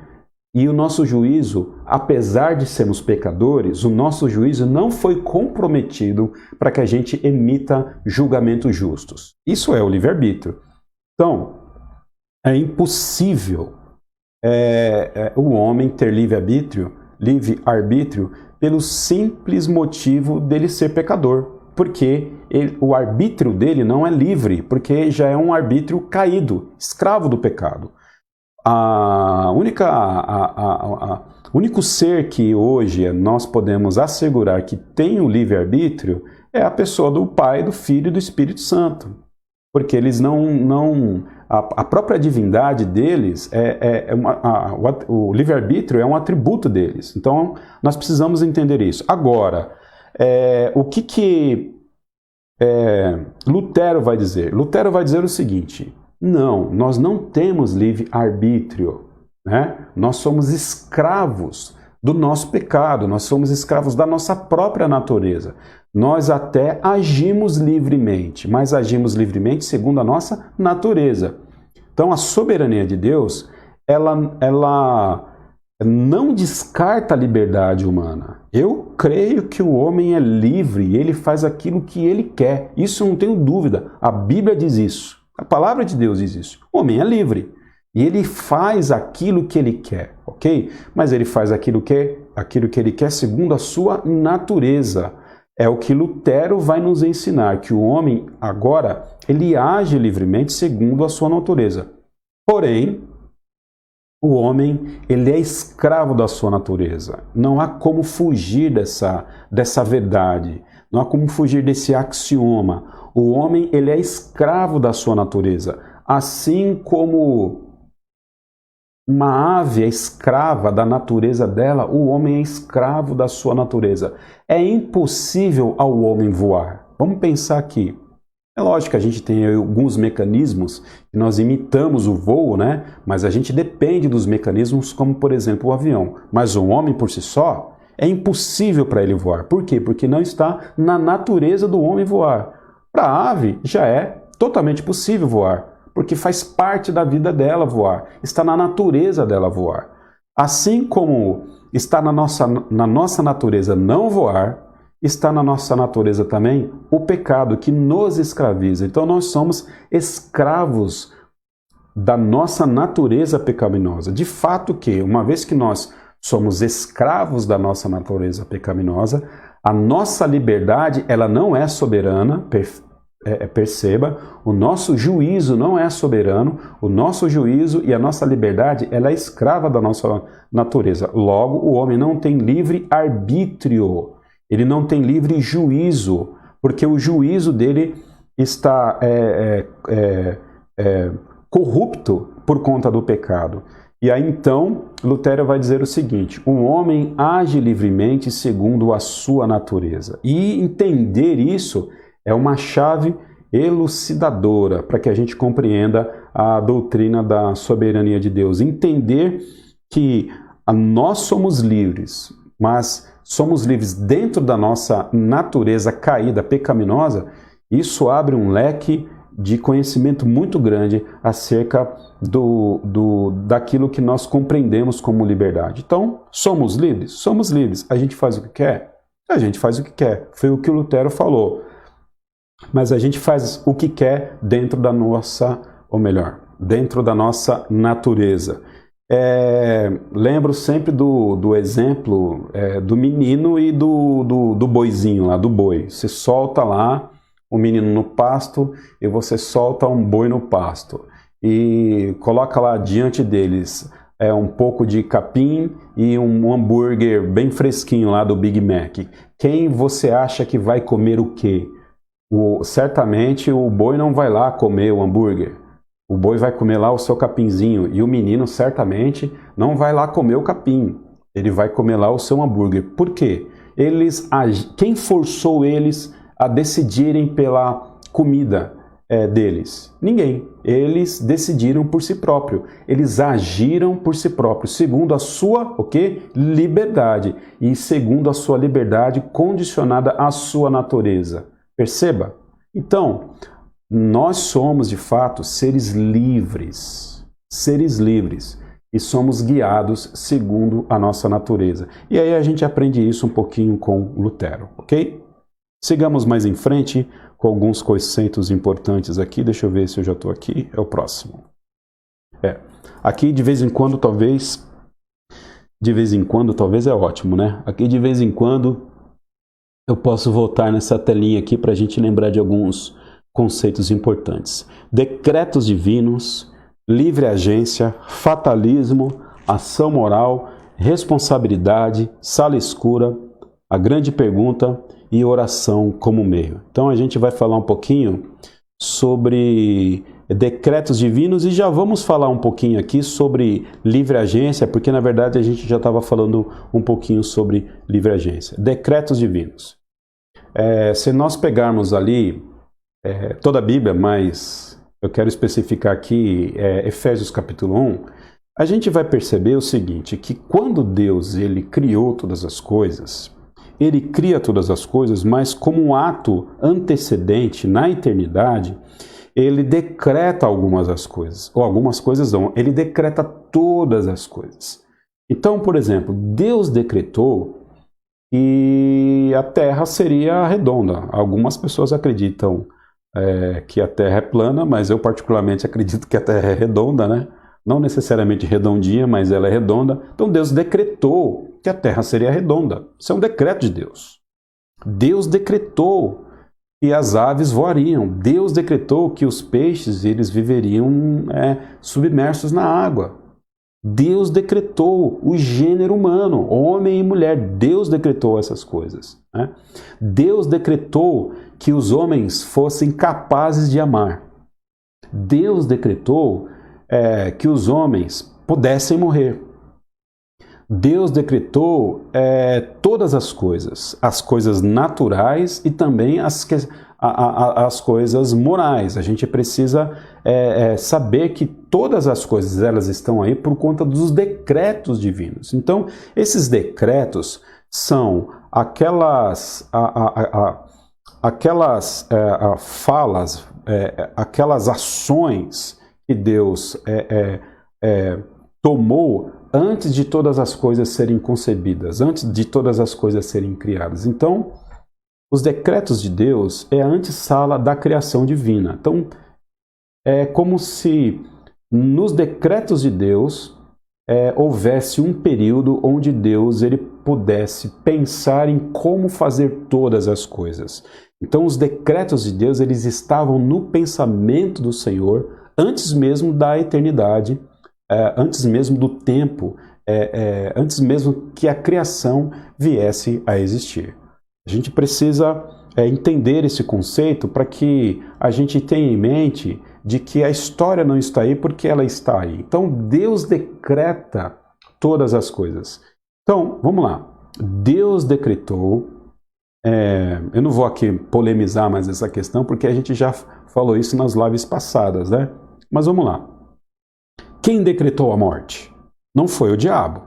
e o nosso juízo, apesar de sermos pecadores, o nosso juízo não foi comprometido para que a gente emita julgamentos justos. Isso é o livre-arbítrio. Então, é impossível o homem ter livre-arbítrio pelo simples motivo dele ser pecador. Porque o arbítrio dele não é livre, porque já é um arbítrio caído, escravo do pecado. O único ser que hoje nós podemos assegurar que tem o livre-arbítrio é a pessoa do Pai, do Filho e do Espírito Santo. Porque eles a própria divindade deles, o livre-arbítrio é um atributo deles. Então, nós precisamos entender isso. Agora, o que Lutero vai dizer? Lutero vai dizer o seguinte, não, nós não temos livre-arbítrio, né? Nós somos escravos do nosso pecado, nós somos escravos da nossa própria natureza. Nós até agimos livremente, mas agimos livremente segundo a nossa natureza. Então a soberania de Deus, ela não descarta a liberdade humana. Eu creio que o homem é livre e ele faz aquilo que ele quer. Isso eu não tenho dúvida. A Bíblia diz isso. A palavra de Deus diz isso. O homem é livre. E ele faz aquilo que ele quer, ok? Mas ele faz aquilo que ele quer segundo a sua natureza. É o que Lutero vai nos ensinar, que o homem agora, ele age livremente segundo a sua natureza. Porém, o homem, ele é escravo da sua natureza. Não há como fugir dessa verdade. Não há como fugir desse axioma. O homem, ele é escravo da sua natureza. Assim como uma ave é escrava da natureza dela, o homem é escravo da sua natureza. É impossível ao homem voar. Vamos pensar aqui. É lógico que a gente tem alguns mecanismos que nós imitamos o voo, né? Mas a gente depende dos mecanismos, como por exemplo o avião. Mas o homem por si só, é impossível para ele voar. Por quê? Porque não está na natureza do homem voar. Para a ave já é totalmente possível voar, porque faz parte da vida dela voar, está na natureza dela voar. Assim como está na nossa natureza não voar, está na nossa natureza também o pecado que nos escraviza. Então nós somos escravos da nossa natureza pecaminosa. De fato que, uma vez que nós somos escravos da nossa natureza pecaminosa, a nossa liberdade ela não é soberana, perceba, o nosso juízo não é soberano, o nosso juízo e a nossa liberdade ela é escrava da nossa natureza. Logo, o homem não tem livre arbítrio. Ele não tem livre juízo, porque o juízo dele está corrupto por conta do pecado. E aí então, Lutero vai dizer o seguinte, um homem age livremente segundo a sua natureza. E entender isso é uma chave elucidadora para que a gente compreenda a doutrina da soberania de Deus. Entender que nós somos livres, mas somos livres dentro da nossa natureza caída, pecaminosa, isso abre um leque de conhecimento muito grande acerca daquilo que nós compreendemos como liberdade. Então, somos livres? Somos livres. A gente faz o que quer? A gente faz o que quer. Foi o que o Lutero falou. Mas a gente faz o que quer dentro da nossa, ou melhor, dentro da nossa natureza. Lembro sempre do exemplo do menino e do boizinho lá, do boi. Você solta lá o menino no pasto e você solta um boi no pasto. E coloca lá diante deles um pouco de capim e um hambúrguer bem fresquinho lá do Big Mac. Quem você acha que vai comer o quê? Certamente o boi não vai lá comer o hambúrguer. O boi vai comer lá o seu capinzinho e o menino certamente não vai lá comer o capim. Ele vai comer lá o seu hambúrguer. Por quê? Quem forçou eles a decidirem pela comida deles? Ninguém. Eles decidiram por si próprio. Eles agiram por si próprios, segundo a sua liberdade. E segundo a sua liberdade condicionada à sua natureza. Perceba? Então, nós somos, de fato, seres livres, e somos guiados segundo a nossa natureza. E aí a gente aprende isso um pouquinho com Lutero, ok? Sigamos mais em frente com alguns conceitos importantes aqui. Deixa eu ver se eu já estou aqui. É o próximo. Aqui de vez em quando talvez é ótimo, né? Aqui de vez em quando eu posso voltar nessa telinha aqui para a gente lembrar de alguns conceitos importantes. Decretos divinos, livre agência, fatalismo, ação moral, responsabilidade, sala escura, a grande pergunta e oração como meio. Então a gente vai falar um pouquinho sobre decretos divinos e já vamos falar um pouquinho aqui sobre livre agência, porque na verdade a gente já estava falando um pouquinho sobre livre agência. Decretos divinos. Se nós pegarmos ali toda a Bíblia, mas eu quero especificar aqui Efésios capítulo 1, a gente vai perceber o seguinte, que quando Deus ele criou todas as coisas, ele cria todas as coisas, mas como um ato antecedente na eternidade, ele decreta algumas das coisas, ou algumas coisas não, ele decreta todas as coisas. Então, por exemplo, Deus decretou que a Terra seria redonda. Algumas pessoas acreditam que a Terra é plana, mas eu particularmente acredito que a Terra é redonda, né? Não necessariamente redondinha, mas ela é redonda. Então Deus decretou que a Terra seria redonda. Isso é um decreto de Deus. Deus decretou que as aves voariam. Deus decretou que os peixes eles viveriam submersos na água. Deus decretou o gênero humano, homem e mulher. Deus decretou essas coisas, né? Deus decretou que os homens fossem capazes de amar. Deus decretou que os homens pudessem morrer. Deus decretou todas as coisas naturais e também as coisas morais. A gente precisa saber que todas as coisas elas estão aí por conta dos decretos divinos. Então, esses decretos são aquelas falas, aquelas ações que Deus tomou antes de todas as coisas serem concebidas, antes de todas as coisas serem criadas. Então, os decretos de Deus é a antessala da criação divina. Então, é como se nos decretos de Deus houvesse um período onde Deus ele pudesse pensar em como fazer todas as coisas. Então, os decretos de Deus eles estavam no pensamento do Senhor antes mesmo da eternidade, antes mesmo do tempo, antes mesmo que a criação viesse a existir. A gente precisa entender esse conceito para que a gente tenha em mente de que a história não está aí porque ela está aí. Então, Deus decreta todas as coisas. Então, vamos lá. Deus decretou, eu não vou aqui polemizar mais essa questão porque a gente já falou isso nas lives passadas, né? Mas vamos lá. Quem decretou a morte? Não foi o diabo,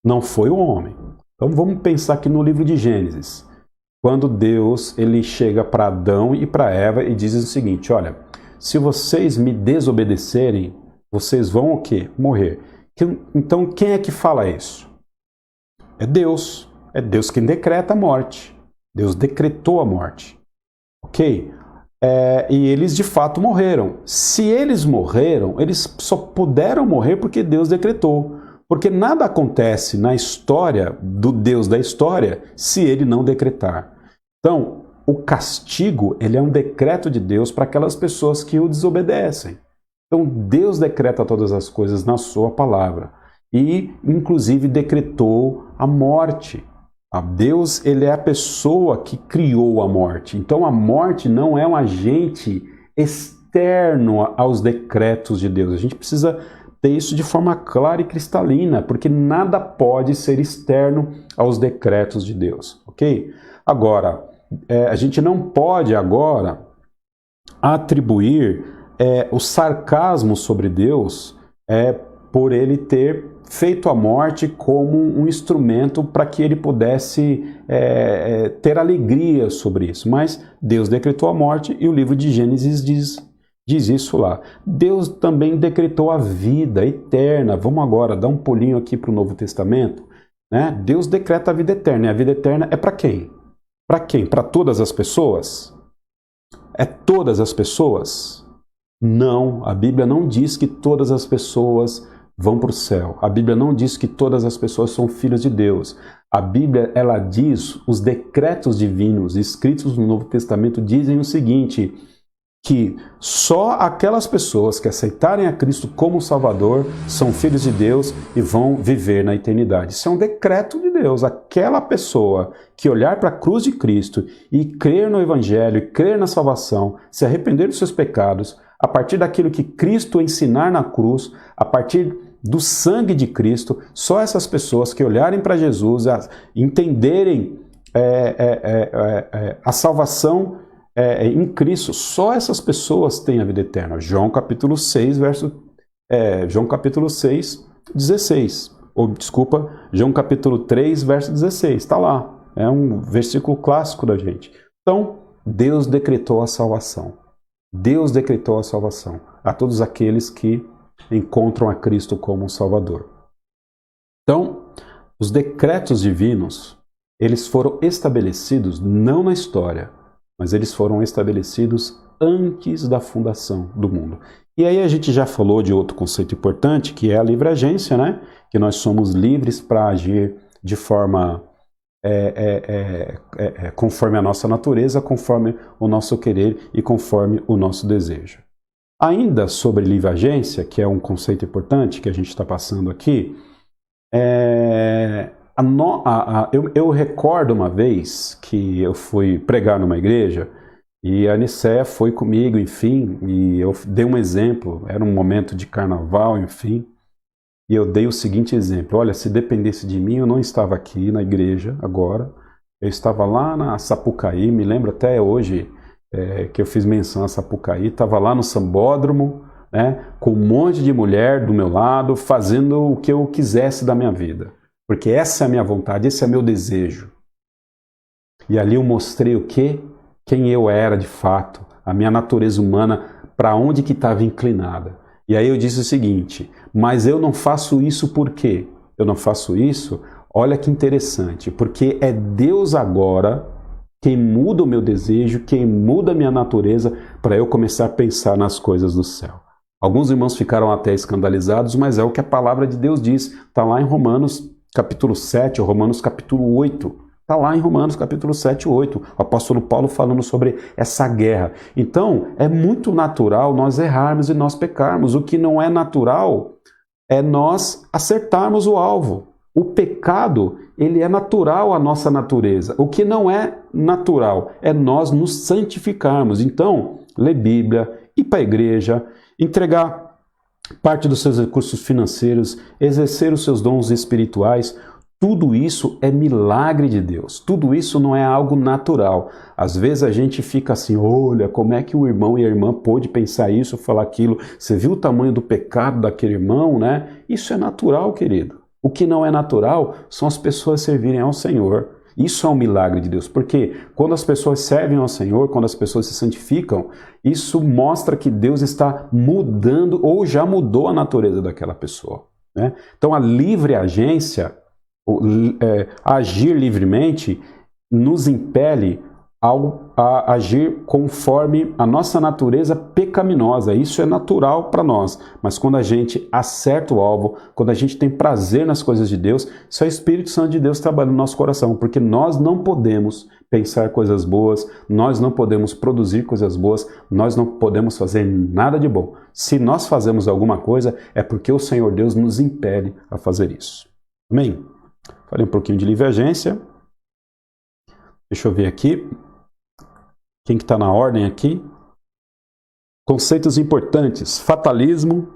não foi o homem. Então vamos pensar aqui no livro de Gênesis. quando Deus ele chega para Adão e para Eva e diz o seguinte: olha, se vocês me desobedecerem, vocês vão o quê? Morrer. Então quem é que fala isso? É Deus. É Deus quem decreta a morte. Deus decretou a morte. Ok? E eles de fato morreram. Se eles morreram, eles só puderam morrer porque Deus decretou. Porque nada acontece na história do Deus da história se ele não decretar. Então, o castigo ele é um decreto de Deus para aquelas pessoas que o desobedecem. Então, Deus decreta todas as coisas na sua palavra. E, inclusive, decretou a morte. Deus ele é a pessoa que criou a morte. Então, a morte não é um agente externo aos decretos de Deus. A gente precisa ter isso de forma clara e cristalina, porque nada pode ser externo aos decretos de Deus, ok? Agora, a gente não pode agora atribuir o sarcasmo sobre Deus por ele ter feito a morte como um instrumento para que ele pudesse ter alegria sobre isso. Mas Deus decretou a morte e o livro de Gênesis diz isso lá. Deus também decretou a vida eterna. Vamos agora dar um pulinho aqui para o Novo Testamento. Né? Deus decreta a vida eterna. E a vida eterna é para quem? Para quem? Para todas as pessoas? É todas as pessoas? Não, a Bíblia não diz que todas as pessoas vão para o céu. A Bíblia não diz que todas as pessoas são filhos de Deus. A Bíblia, ela diz, os decretos divinos escritos no Novo Testamento dizem o seguinte, que só aquelas pessoas que aceitarem a Cristo como Salvador são filhos de Deus e vão viver na eternidade. Isso é um decreto de Deus. Aquela pessoa que olhar para a cruz de Cristo e crer no Evangelho, e crer na salvação, se arrepender dos seus pecados, a partir daquilo que Cristo ensinar na cruz, a partir do sangue de Cristo, só essas pessoas que olharem para Jesus, entenderem a salvação em Cristo, só essas pessoas têm a vida eterna. João capítulo 6, João capítulo 6, 16. João capítulo 3, verso 16. Está lá. É um versículo clássico da gente. Então, Deus decretou a salvação. Deus decretou a salvação a todos aqueles que encontram a Cristo como um Salvador. Então, os decretos divinos, eles foram estabelecidos não na história, mas eles foram estabelecidos antes da fundação do mundo. E aí a gente já falou de outro conceito importante, que é a livre-agência, né? Que nós somos livres para agir de forma conforme a nossa natureza, conforme o nosso querer e conforme o nosso desejo. Ainda sobre livre-agência, que é um conceito importante que a gente está passando aqui, eu recordo uma vez que eu fui pregar numa igreja e a Nicéia foi comigo, enfim, e eu dei um exemplo, era um momento de carnaval, enfim, e eu dei o seguinte exemplo: olha, se dependesse de mim, eu não estava aqui na igreja agora, eu estava lá na Sapucaí, me lembro até hoje que eu fiz menção a Sapucaí, estava lá no sambódromo, né, com um monte de mulher do meu lado, fazendo o que eu quisesse da minha vida. Porque essa é a minha vontade, esse é o meu desejo. E ali eu mostrei o quê? Quem eu era de fato, a minha natureza humana, para onde que estava inclinada. E aí eu disse o seguinte: mas eu não faço isso por quê? Eu não faço isso, olha que interessante, porque é Deus agora quem muda o meu desejo, quem muda a minha natureza, para eu começar a pensar nas coisas do céu. Alguns irmãos ficaram até escandalizados, mas é o que a palavra de Deus diz. Está lá em Romanos capítulo 7, ou Romanos capítulo 8. Está lá em Romanos capítulo 7 e 8. O apóstolo Paulo falando sobre essa guerra. Então, é muito natural nós errarmos e nós pecarmos. O que não é natural é nós acertarmos o alvo. O pecado, ele é natural à nossa natureza. O que não é natural é nós nos santificarmos. Então, ler Bíblia, ir para a igreja, entregar parte dos seus recursos financeiros, exercer os seus dons espirituais, tudo isso é milagre de Deus. Tudo isso não é algo natural. Às vezes a gente fica assim: olha, como é que o irmão e a irmã pôde pensar isso, falar aquilo? Você viu o tamanho do pecado daquele irmão, né? Isso é natural, querido. O que não é natural são as pessoas servirem ao Senhor. Isso é um milagre de Deus, porque quando as pessoas servem ao Senhor, quando as pessoas se santificam, isso mostra que Deus está mudando ou já mudou a natureza daquela pessoa, né? Então a livre agência, agir livremente, nos impele a agir conforme a nossa natureza pecaminosa. Isso é natural para nós, mas quando a gente acerta o alvo, quando a gente tem prazer nas coisas de Deus, isso é o Espírito Santo de Deus trabalhando no nosso coração, porque nós não podemos pensar coisas boas, nós não podemos produzir coisas boas, nós não podemos fazer nada de bom. Se nós fazemos alguma coisa, é porque o Senhor Deus nos impele a fazer isso. Amém? Falei um pouquinho de livre agência. Deixa eu ver aqui. Quem que está na ordem aqui? Conceitos importantes. Fatalismo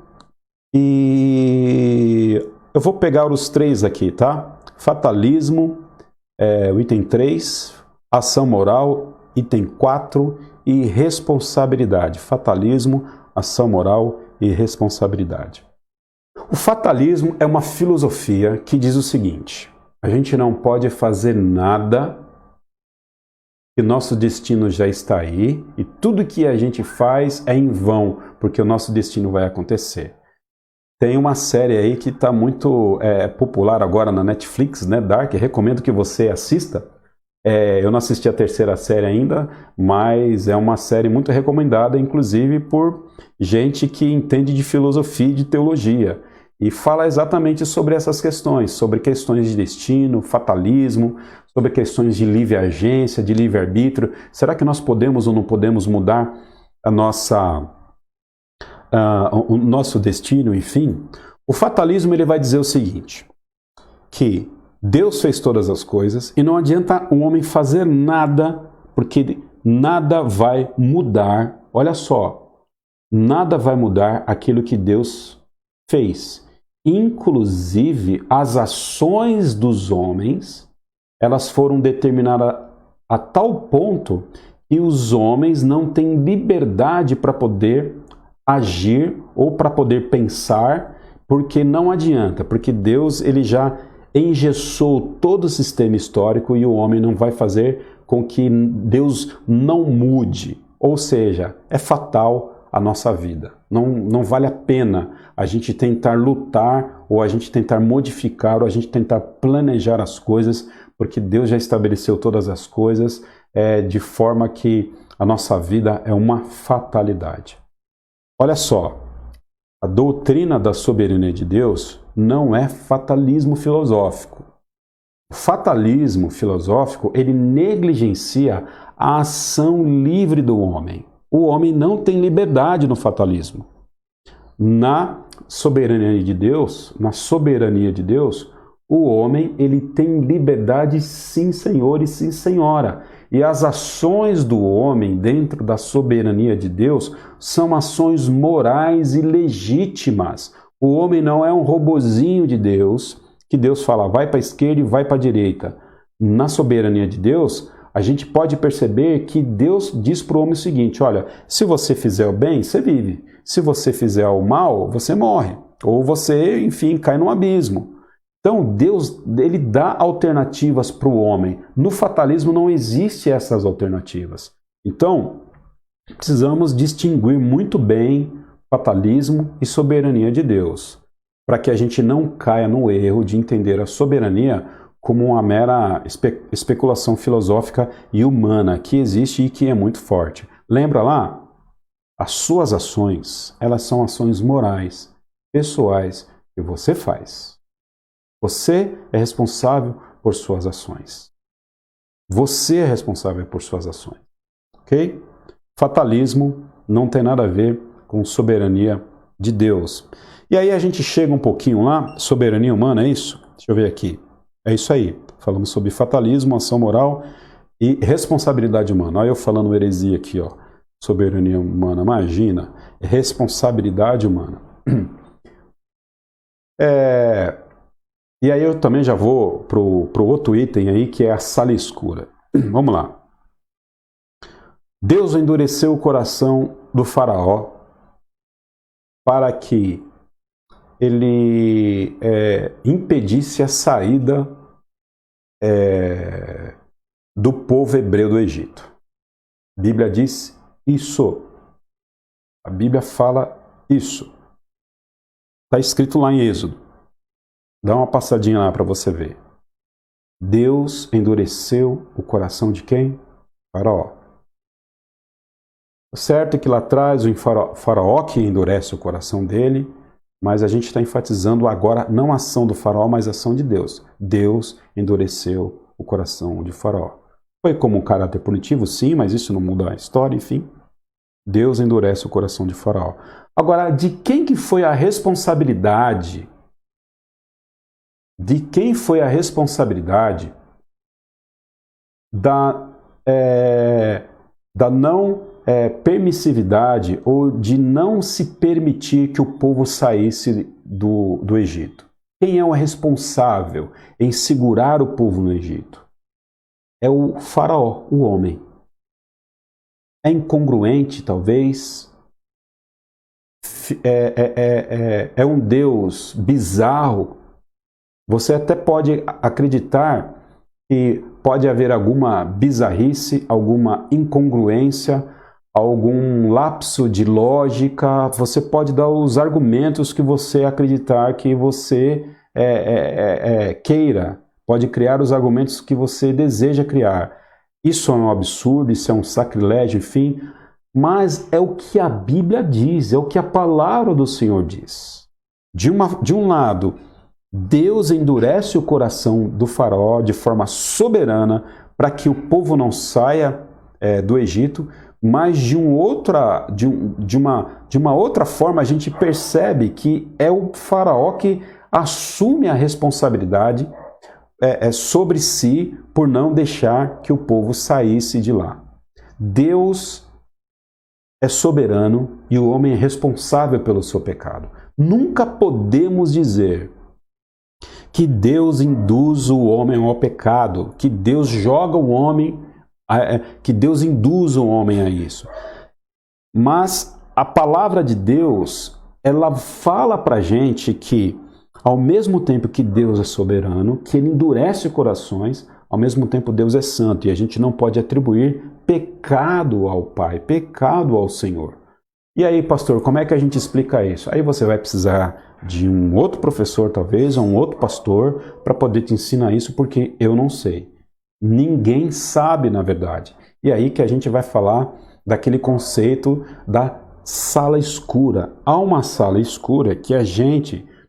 e... Eu vou pegar os três aqui, tá? Fatalismo, o item 3. Ação moral, item 4. E responsabilidade. Fatalismo, ação moral e responsabilidade. O fatalismo é uma filosofia que diz o seguinte: a gente não pode fazer nada, que nosso destino já está aí, e tudo que a gente faz é em vão, porque o nosso destino vai acontecer. Tem uma série aí que está muito popular agora na Netflix, né, Dark, recomendo que você assista. Eu não assisti a terceira série ainda, mas é uma série muito recomendada, inclusive por gente que entende de filosofia e de teologia. E fala exatamente sobre essas questões, sobre questões de destino, fatalismo, sobre questões de livre agência, de livre-arbítrio. Será que nós podemos ou não podemos mudar o nosso destino, enfim? O fatalismo ele vai dizer o seguinte, que Deus fez todas as coisas e não adianta o homem fazer nada, porque nada vai mudar. Olha só, nada vai mudar aquilo que Deus fez. Inclusive, as ações dos homens, elas foram determinadas a tal ponto que os homens não têm liberdade para poder agir ou para poder pensar, porque não adianta, porque Deus ele já engessou todo o sistema histórico e o homem não vai fazer com que Deus não mude. Ou seja, é fatal a nossa vida. Não vale a pena a gente tentar lutar ou a gente tentar modificar ou a gente tentar planejar as coisas, porque Deus já estabeleceu todas as coisas de forma que a nossa vida é uma fatalidade. Olha só, a doutrina da soberania de Deus não é fatalismo filosófico. O fatalismo filosófico, ele negligencia a ação livre do homem. O homem não tem liberdade no fatalismo. Na soberania de Deus, o homem ele tem liberdade, sim, senhor e sim, senhora. E as ações do homem dentro da soberania de Deus são ações morais e legítimas. O homem não é um robozinho de Deus, que Deus fala vai para a esquerda e vai para a direita. Na soberania de Deus, a gente pode perceber que Deus diz para o homem o seguinte, olha, se você fizer o bem, você vive. Se você fizer o mal, você morre. Ou você, enfim, cai num abismo. Então, Deus ele dá alternativas para o homem. No fatalismo não existe essas alternativas. Então, precisamos distinguir muito bem fatalismo e soberania de Deus, para que a gente não caia no erro de entender a soberania como uma mera especulação filosófica e humana que existe e que é muito forte. Lembra lá? As suas ações, elas são ações morais, pessoais, que você faz. Você é responsável por suas ações. Você é responsável por suas ações. Ok? Fatalismo não tem nada a ver com soberania de Deus. E aí a gente chega um pouquinho lá, soberania humana, é isso? Deixa eu ver aqui. É isso aí. Falamos sobre fatalismo, ação moral e responsabilidade humana. Olha eu falando heresia aqui, ó. Soberania humana, imagina. Responsabilidade humana. E aí eu também já vou pro outro item aí, que é a sala escura. Vamos lá. Deus endureceu o coração do faraó para que ele impedisse a saída do povo hebreu do Egito. A Bíblia diz isso. A Bíblia fala isso. Está escrito lá em Êxodo. Dá uma passadinha lá para você ver. Deus endureceu o coração de quem? Faraó. O certo é que lá atrás o faraó que endurece o coração dele, mas a gente está enfatizando agora não a ação do faraó, mas a ação de Deus. Deus endureceu o coração de faraó. Foi como um caráter punitivo, sim, mas isso não muda a história, enfim. Deus endurece o coração de faraó. Agora, de quem que foi a responsabilidade? De quem foi a responsabilidade da não permissividade ou de não se permitir que o povo saísse do Egito? Quem é o responsável em segurar o povo no Egito? É o faraó, o homem. É incongruente, talvez. É um Deus bizarro. Você até pode acreditar que pode haver alguma bizarrice, alguma incongruência, algum lapso de lógica. Você pode dar os argumentos que você acreditar que você queira. Pode criar os argumentos que você deseja criar. Isso é um absurdo, isso é um sacrilégio, enfim. Mas é o que a Bíblia diz, é o que a palavra do Senhor diz. De um lado, Deus endurece o coração do faraó de forma soberana para que o povo não saia do Egito, mas de uma outra forma a gente percebe que é o faraó que assume a responsabilidade sobre si por não deixar que o povo saísse de lá. Deus é soberano e o homem é responsável pelo seu pecado. Nunca podemos dizer que Deus induz o homem ao pecado, que Deus joga o homem, que Deus induz o homem a isso. Mas a palavra de Deus, ela fala pra gente que, ao mesmo tempo que Deus é soberano, que Ele endurece corações, ao mesmo tempo Deus é santo e a gente não pode atribuir pecado ao Pai, pecado ao Senhor. E aí, pastor, como é que a gente explica isso? Aí você vai precisar de um outro professor, talvez, ou um outro pastor, para poder te ensinar isso, porque eu não sei. Ninguém sabe, na verdade. E aí que a gente vai falar daquele conceito da sala escura. Há uma sala escura que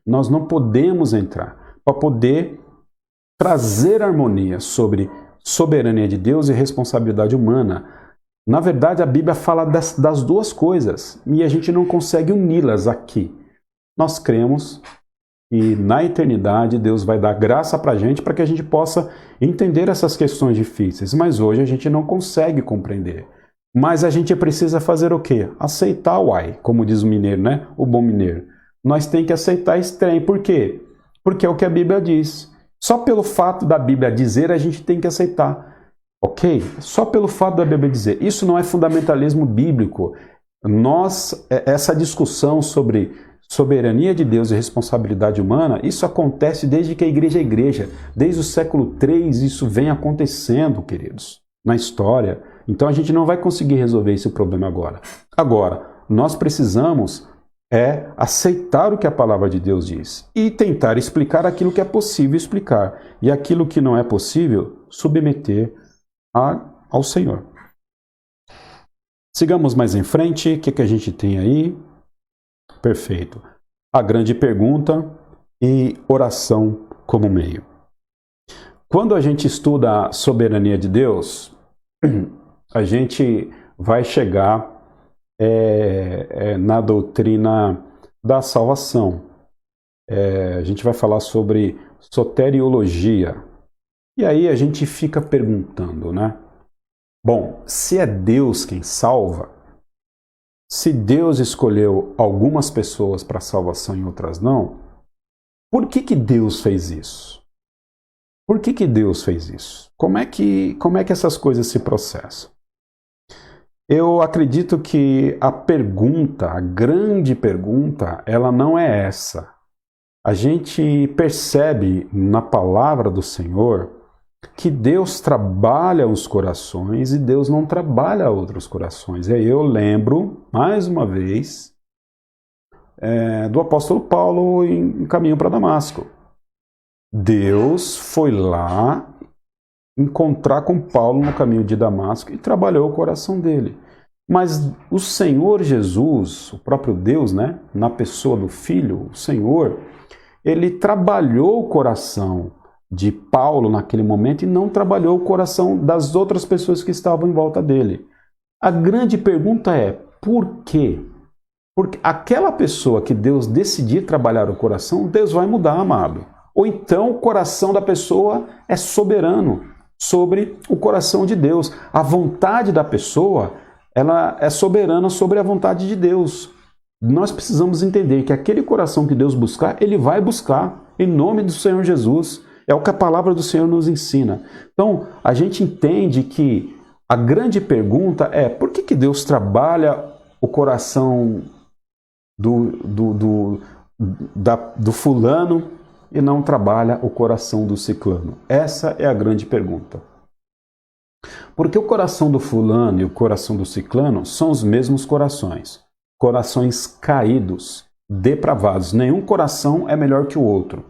nós não podemos entrar para poder trazer harmonia sobre soberania de Deus e responsabilidade humana. Na verdade, a Bíblia fala das duas coisas e a gente não consegue uni-las aqui. Nós cremos que na eternidade Deus vai dar graça para a gente para que a gente possa entender essas questões difíceis, mas hoje a gente não consegue compreender. Mas a gente precisa fazer o quê? Aceitar o ai, como diz o mineiro, né? O bom mineiro. Nós temos que aceitar esse trem. Por quê? Porque é o que a Bíblia diz. Só pelo fato da Bíblia dizer, a gente tem que aceitar. Ok? Só pelo fato da Bíblia dizer. Isso não é fundamentalismo bíblico. Essa discussão sobre soberania de Deus e responsabilidade humana, isso acontece desde que a igreja é igreja. Desde o século III isso vem acontecendo, queridos, na história. Então a gente não vai conseguir resolver esse problema agora. Agora, nós precisamos aceitar o que a palavra de Deus diz e tentar explicar aquilo que é possível explicar. E aquilo que não é possível, submeter ao Senhor. Sigamos mais em frente. O que a gente tem aí? Perfeito. A grande pergunta e oração como meio. Quando a gente estuda a soberania de Deus, a gente vai chegar na doutrina da salvação. A gente vai falar sobre soteriologia. E aí a gente fica perguntando, né? Bom, se é Deus quem salva, se Deus escolheu algumas pessoas para salvação e outras não, por que Deus fez isso? Por que Deus fez isso? Como é que essas coisas se processam? Eu acredito que a grande pergunta, ela não é essa. A gente percebe na palavra do Senhor que Deus trabalha os corações e Deus não trabalha outros corações. E aí eu lembro, mais uma vez, do apóstolo Paulo em caminho para Damasco. Deus foi lá encontrar com Paulo no caminho de Damasco e trabalhou o coração dele. Mas o Senhor Jesus, o próprio Deus, né, na pessoa do Filho, o Senhor, ele trabalhou o coração de Paulo naquele momento e não trabalhou o coração das outras pessoas que estavam em volta dele. A grande pergunta é, por quê? Porque aquela pessoa que Deus decidir trabalhar o coração, Deus vai mudar, amado. Ou então o coração da pessoa é soberano sobre o coração de Deus. A vontade da pessoa, ela é soberana sobre a vontade de Deus. Nós precisamos entender que aquele coração que Deus buscar, Ele vai buscar em nome do Senhor Jesus. É o que a palavra do Senhor nos ensina. Então, a gente entende que a grande pergunta é por que Deus trabalha o coração do fulano e não trabalha o coração do ciclano? Essa é a grande pergunta. Porque o coração do fulano e o coração do ciclano são os mesmos corações. Corações caídos, depravados. Nenhum coração é melhor que o outro.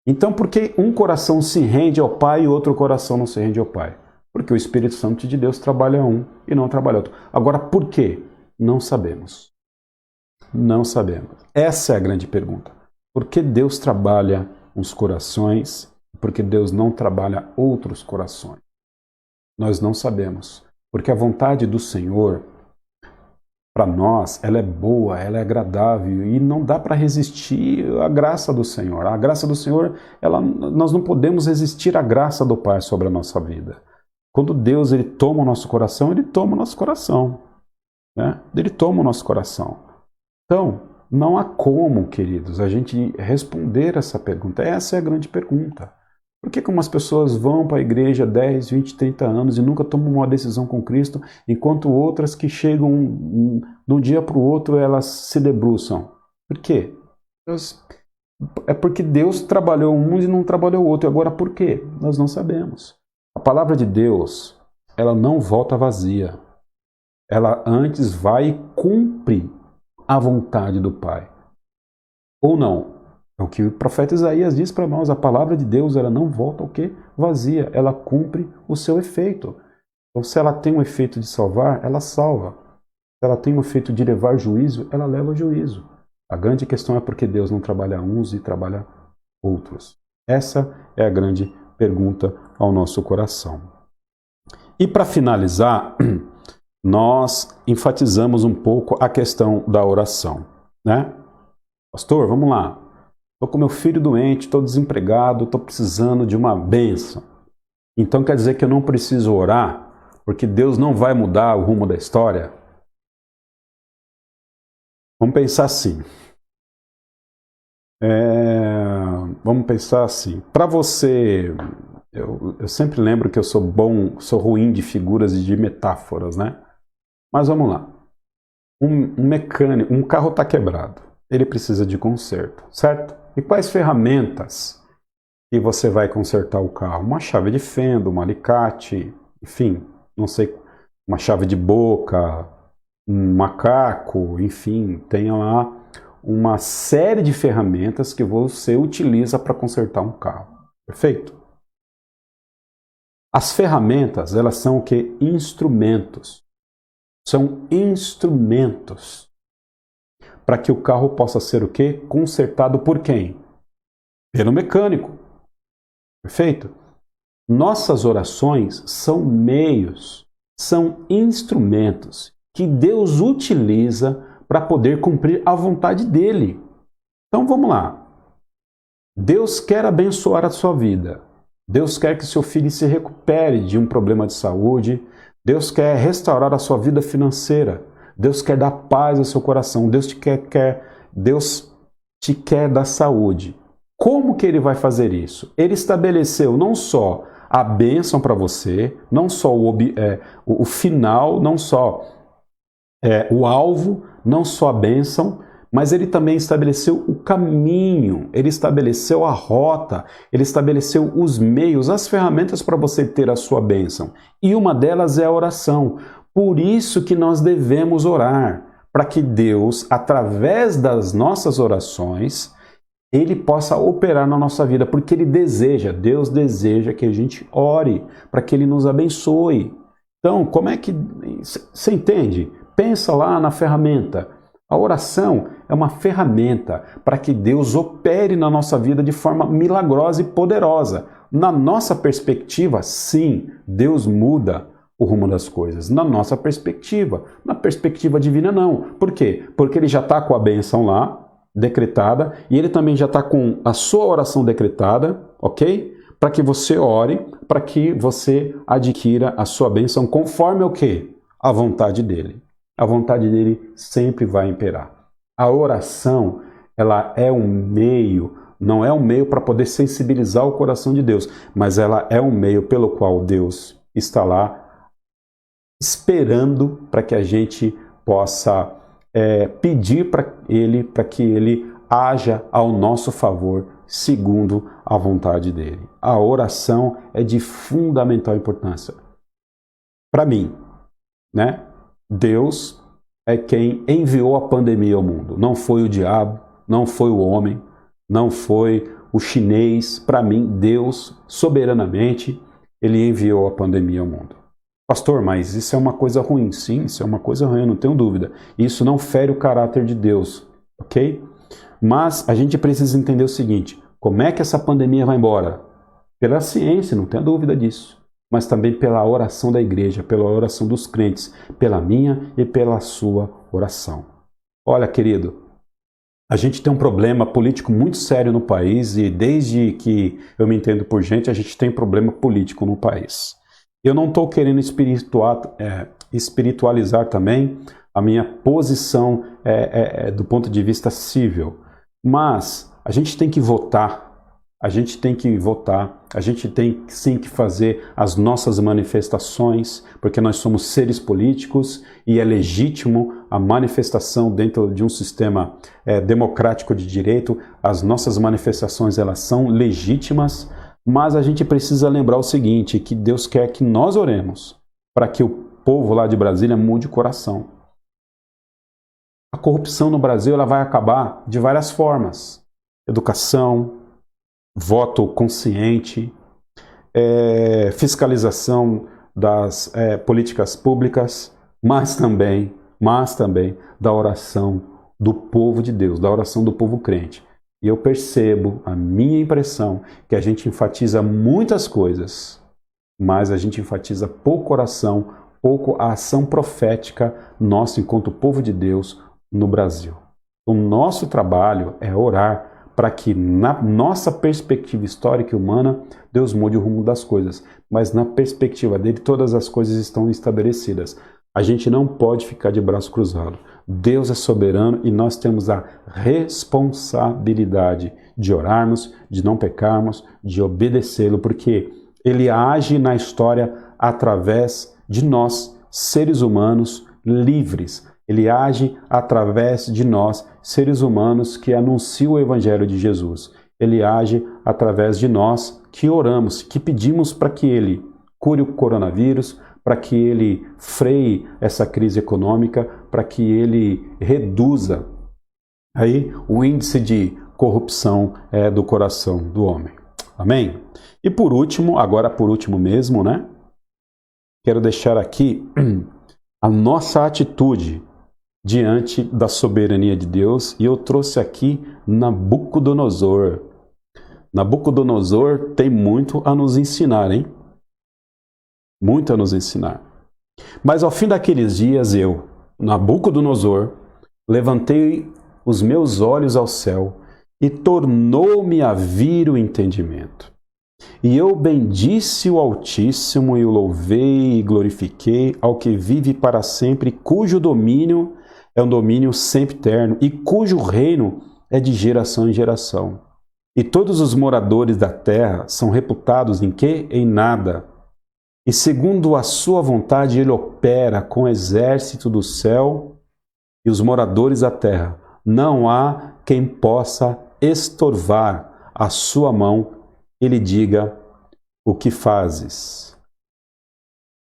Então, por que um coração se rende ao Pai e outro coração não se rende ao Pai? Porque o Espírito Santo de Deus trabalha um e não trabalha outro. Agora, por quê? Não sabemos. Não sabemos. Essa é a grande pergunta. Por que Deus trabalha uns corações? Porque Deus não trabalha outros corações? Nós não sabemos. Porque a vontade do Senhor, para nós, ela é boa, ela é agradável e não dá para resistir à graça do Senhor. A graça do Senhor, nós não podemos resistir à graça do Pai sobre a nossa vida. Quando Deus ele toma o nosso coração, Ele toma o nosso coração. Né? Ele toma o nosso coração. Então, não há como, queridos, a gente responder essa pergunta. Essa é a grande pergunta. Por que umas pessoas vão para a igreja 10, 20, 30 anos e nunca tomam uma decisão com Cristo, enquanto outras que chegam de um dia para o outro, elas se debruçam? Por quê? É porque Deus trabalhou um e não trabalhou o outro. Agora, por quê? Nós não sabemos. A palavra de Deus, ela não volta vazia. Ela antes vai e cumpre a vontade do Pai. Ou não? É o que o profeta Isaías diz para nós. A palavra de Deus, ela não volta o quê? Vazia. Ela cumpre o seu efeito. Então, se ela tem um efeito de salvar, ela salva. Se ela tem um efeito de levar juízo, ela leva juízo. A grande questão é porque Deus não trabalha uns e trabalha outros. Essa é a grande pergunta ao nosso coração. E para finalizar, nós enfatizamos um pouco a questão da oração, né? Pastor, vamos lá. Estou com meu filho doente, estou desempregado, estou precisando de uma bênção. Então quer dizer que eu não preciso orar, porque Deus não vai mudar o rumo da história? Vamos pensar assim. Vamos pensar assim. Para você, eu sempre lembro que eu sou ruim de figuras e de metáforas, né? Mas vamos lá. Um mecânico, um carro está quebrado. Ele precisa de conserto, certo? E quais ferramentas que você vai consertar o carro? Uma chave de fenda, um alicate, enfim, não sei, uma chave de boca, um macaco, enfim, tem lá uma série de ferramentas que você utiliza para consertar um carro. Perfeito? As ferramentas, elas são o quê? Instrumentos. São instrumentos para que o carro possa ser o quê? Consertado por quem? Pelo mecânico. Perfeito? Nossas orações são meios, são instrumentos que Deus utiliza para poder cumprir a vontade dele. Então vamos lá. Deus quer abençoar a sua vida. Deus quer que seu filho se recupere de um problema de saúde. Deus quer restaurar a sua vida financeira. Deus quer dar paz ao seu coração. Deus te quer dar saúde. Como que Ele vai fazer isso? Ele estabeleceu não só a bênção para você, não só o final, não só o alvo, não só a bênção, mas ele também estabeleceu o caminho, ele estabeleceu a rota, ele estabeleceu os meios, as ferramentas para você ter a sua bênção. E uma delas é a oração. Por isso que nós devemos orar, para que Deus, através das nossas orações, ele possa operar na nossa vida, porque Deus deseja que a gente ore, para que ele nos abençoe. Então, como é que... Você entende? Pensa lá na ferramenta. A oração é uma ferramenta para que Deus opere na nossa vida de forma milagrosa e poderosa. Na nossa perspectiva, sim, Deus muda o rumo das coisas. Na nossa perspectiva. Na perspectiva divina, não. Por quê? Porque ele já está com a bênção lá, decretada, e ele também já está com a sua oração decretada, ok? Para que você ore, para que você adquira a sua bênção conforme o quê? A vontade dele. A vontade dele sempre vai imperar. A oração, ela é um meio, não é um meio para poder sensibilizar o coração de Deus, mas ela é um meio pelo qual Deus está lá esperando para que a gente possa pedir para que ele haja ao nosso favor, segundo a vontade dele. A oração é de fundamental importância. Para mim, né? Deus é quem enviou a pandemia ao mundo. Não foi o diabo, não foi o homem, não foi o chinês. Para mim, Deus, soberanamente, ele enviou a pandemia ao mundo. Pastor, mas isso é uma coisa ruim. Sim, isso é uma coisa ruim, eu não tenho dúvida. Isso não fere o caráter de Deus, ok? Mas a gente precisa entender o seguinte, como é que essa pandemia vai embora? Pela ciência, não tenha dúvida disso. Mas também pela oração da igreja, pela oração dos crentes, pela minha e pela sua oração. Olha, querido, a gente tem um problema político muito sério no país e desde que eu me entendo por gente, a gente tem problema político no país. Eu não estou querendo espiritualizar também a minha posição do ponto de vista civil, mas a gente tem que votar. A gente tem que votar, a gente tem sim que fazer as nossas manifestações, porque nós somos seres políticos e é legítimo a manifestação dentro de um sistema democrático de direito. As nossas manifestações, elas são legítimas, mas a gente precisa lembrar o seguinte, que Deus quer que nós oremos para que o povo lá de Brasília mude o coração. A corrupção no Brasil, ela vai acabar de várias formas. Educação, voto consciente, fiscalização das políticas públicas, mas também da oração do povo de Deus, da oração do povo crente. E eu percebo, a minha impressão, que a gente enfatiza muitas coisas, mas a gente enfatiza pouco oração, pouco a ação profética nossa enquanto povo de Deus no Brasil. O nosso trabalho é orar para que na nossa perspectiva histórica e humana, Deus mude o rumo das coisas. Mas na perspectiva dele, todas as coisas estão estabelecidas. A gente não pode ficar de braço cruzado. Deus é soberano e nós temos a responsabilidade de orarmos, de não pecarmos, de obedecê-lo, porque ele age na história através de nós, seres humanos livres. Ele age através de nós, seres humanos que anunciam o Evangelho de Jesus. Ele age através de nós que oramos, que pedimos para que ele cure o coronavírus, para que ele freie essa crise econômica, para que ele reduza aí o índice de corrupção do coração do homem. Amém? E por último, agora por último mesmo, né? Quero deixar aqui a nossa atitude diante da soberania de Deus, e eu trouxe aqui Nabucodonosor. Nabucodonosor tem muito a nos ensinar, hein? Muito a nos ensinar. Mas ao fim daqueles dias eu, Nabucodonosor, levantei os meus olhos ao céu e tornou-me a vir o entendimento. E eu bendisse o Altíssimo e o louvei e glorifiquei ao que vive para sempre, cujo domínio é um domínio sempre eterno e cujo reino é de geração em geração. E todos os moradores da terra são reputados em quê? Em nada. E segundo a sua vontade ele opera com o exército do céu e os moradores da terra não há quem possa estorvar a sua mão e lhe diga: o que fazes?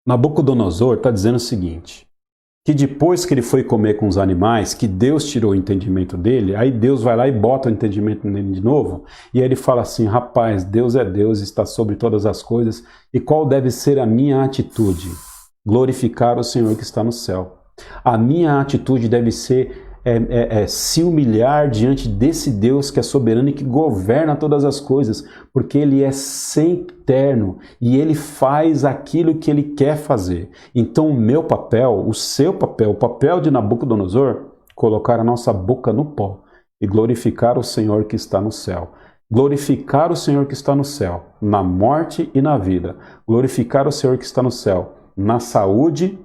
Nabucodonosor está dizendo o seguinte, que depois que ele foi comer com os animais, que Deus tirou o entendimento dele, aí Deus vai lá e bota o entendimento nele de novo, e aí ele fala assim: rapaz, Deus é Deus, está sobre todas as coisas, e qual deve ser a minha atitude? Glorificar o Senhor que está no céu. A minha atitude deve ser se humilhar diante desse Deus que é soberano e que governa todas as coisas, porque Ele é sempiterno e Ele faz aquilo que Ele quer fazer. Então o meu papel, o seu papel, o papel de Nabucodonosor, colocar a nossa boca no pó e glorificar o Senhor que está no céu. Glorificar o Senhor que está no céu, na morte e na vida. Glorificar o Senhor que está no céu, na saúde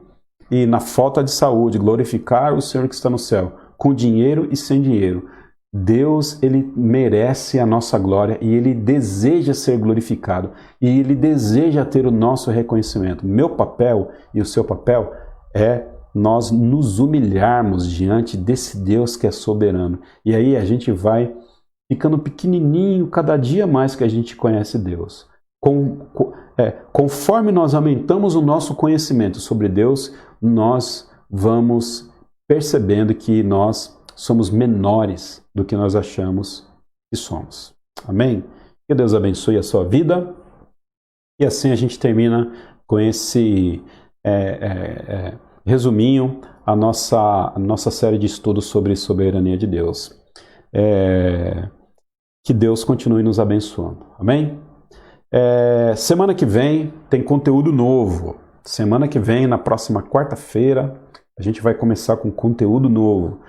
e na falta de saúde. Glorificar o Senhor que está no céu, com dinheiro e sem dinheiro. Deus, Ele merece a nossa glória e Ele deseja ser glorificado. E Ele deseja ter o nosso reconhecimento. Meu papel e o seu papel é nós nos humilharmos diante desse Deus que é soberano. E aí a gente vai ficando pequenininho cada dia mais que a gente conhece Deus. Conforme nós aumentamos o nosso conhecimento sobre Deus, nós vamos percebendo que nós somos menores do que nós achamos que somos. Amém? Que Deus abençoe a sua vida. E assim a gente termina com esse resuminho a nossa série de estudos sobre soberania de Deus. Que Deus continue nos abençoando. Amém? Semana que vem tem conteúdo novo. Semana que vem, na próxima quarta-feira, a gente vai começar com conteúdo novo.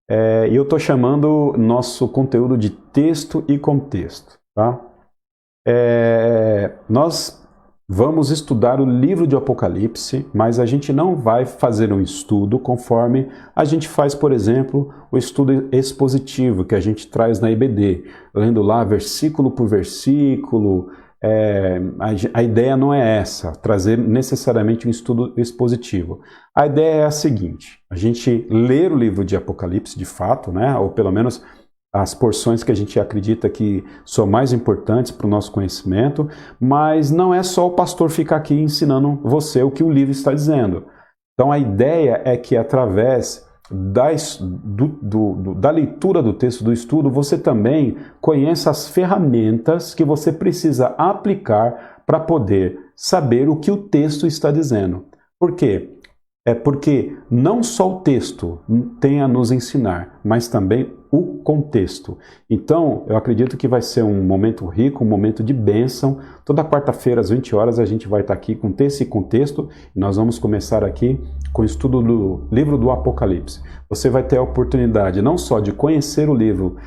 E eu estou chamando nosso conteúdo de texto e contexto. Tá? Nós vamos estudar o livro de Apocalipse, mas a gente não vai fazer um estudo conforme a gente faz, por exemplo, o estudo expositivo que a gente traz na EBD, lendo lá versículo por versículo. A ideia não é essa, trazer necessariamente um estudo expositivo. A ideia é a seguinte: a gente ler o livro de Apocalipse de fato, né, ou pelo menos as porções que a gente acredita que são mais importantes para o nosso conhecimento, mas não é só o pastor ficar aqui ensinando você o que o livro está dizendo. Então a ideia é que através da leitura do texto, do estudo, você também conheça as ferramentas que você precisa aplicar para poder saber o que o texto está dizendo. Por quê? Porque não só o texto tem a nos ensinar, mas também o contexto. Então, eu acredito que vai ser um momento rico, um momento de bênção. Toda quarta-feira, às 20 horas, a gente vai estar aqui com texto e contexto. E nós vamos começar aqui com o estudo do livro do Apocalipse. Você vai ter a oportunidade não só de conhecer o livro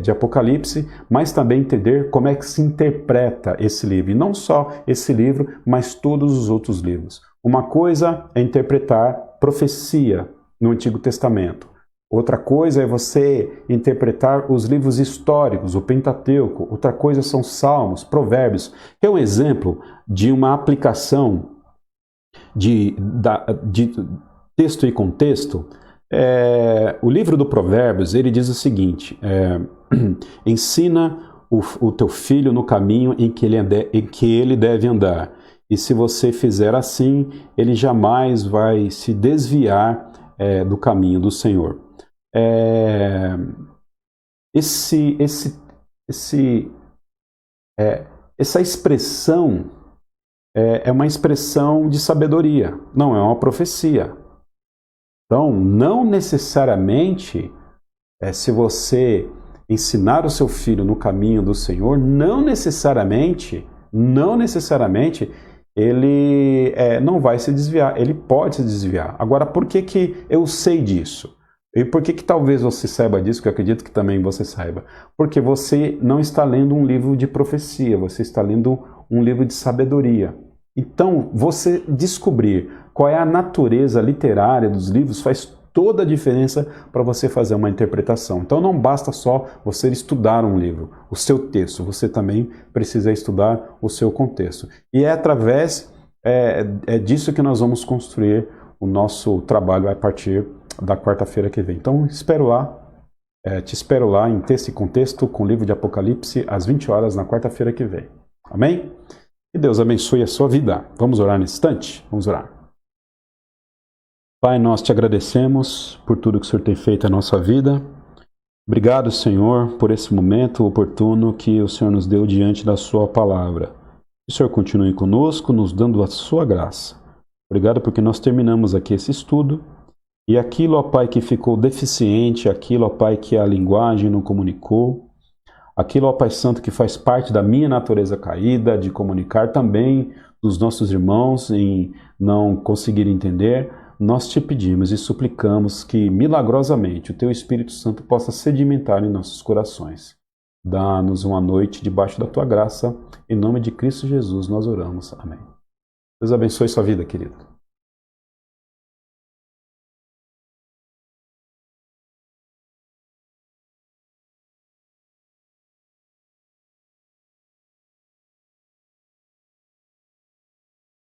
de Apocalipse, mas também entender como é que se interpreta esse livro. E não só esse livro, mas todos os outros livros. Uma coisa é interpretar profecia no Antigo Testamento. Outra coisa é você interpretar os livros históricos, o Pentateuco. Outra coisa são Salmos, Provérbios. É um exemplo de uma aplicação de texto e contexto. O livro do Provérbios, ele diz o seguinte: ensina o teu filho no caminho em que ele deve andar. E se você fizer assim, ele jamais vai se desviar do caminho do Senhor. Essa expressão é uma expressão de sabedoria, não é uma profecia. Então, não necessariamente, se você ensinar o seu filho no caminho do Senhor, não necessariamente ele não vai se desviar, ele pode se desviar. Agora, por que eu sei disso? E por que talvez você saiba disso, que eu acredito que também você saiba? Porque você não está lendo um livro de profecia, você está lendo um livro de sabedoria. Então, você descobrir qual é a natureza literária dos livros faz toda a diferença para você fazer uma interpretação. Então não basta só você estudar um livro, o seu texto, você também precisa estudar o seu contexto. E é através disso que nós vamos construir o nosso trabalho a partir da quarta-feira que vem. Então espero lá Te espero lá em Texto e Contexto com o livro de Apocalipse às 20 horas na quarta-feira que vem. Amém? Que Deus abençoe a sua vida. Vamos orar nesse instante? Vamos orar. Pai, nós te agradecemos por tudo que o Senhor tem feito na nossa vida. Obrigado, Senhor, por esse momento oportuno que o Senhor nos deu diante da sua palavra. Que o Senhor continue conosco, nos dando a sua graça. Obrigado porque nós terminamos aqui esse estudo. E aquilo, ó Pai, que ficou deficiente, aquilo, ó Pai, que a linguagem não comunicou, aquilo, ó Pai Santo, que faz parte da minha natureza caída, de comunicar também dos nossos irmãos em não conseguir entender, nós te pedimos e suplicamos que, milagrosamente, o Teu Espírito Santo possa sedimentar em nossos corações. Dá-nos uma noite debaixo da Tua graça. Em nome de Cristo Jesus nós oramos. Amém. Deus abençoe sua vida, querido.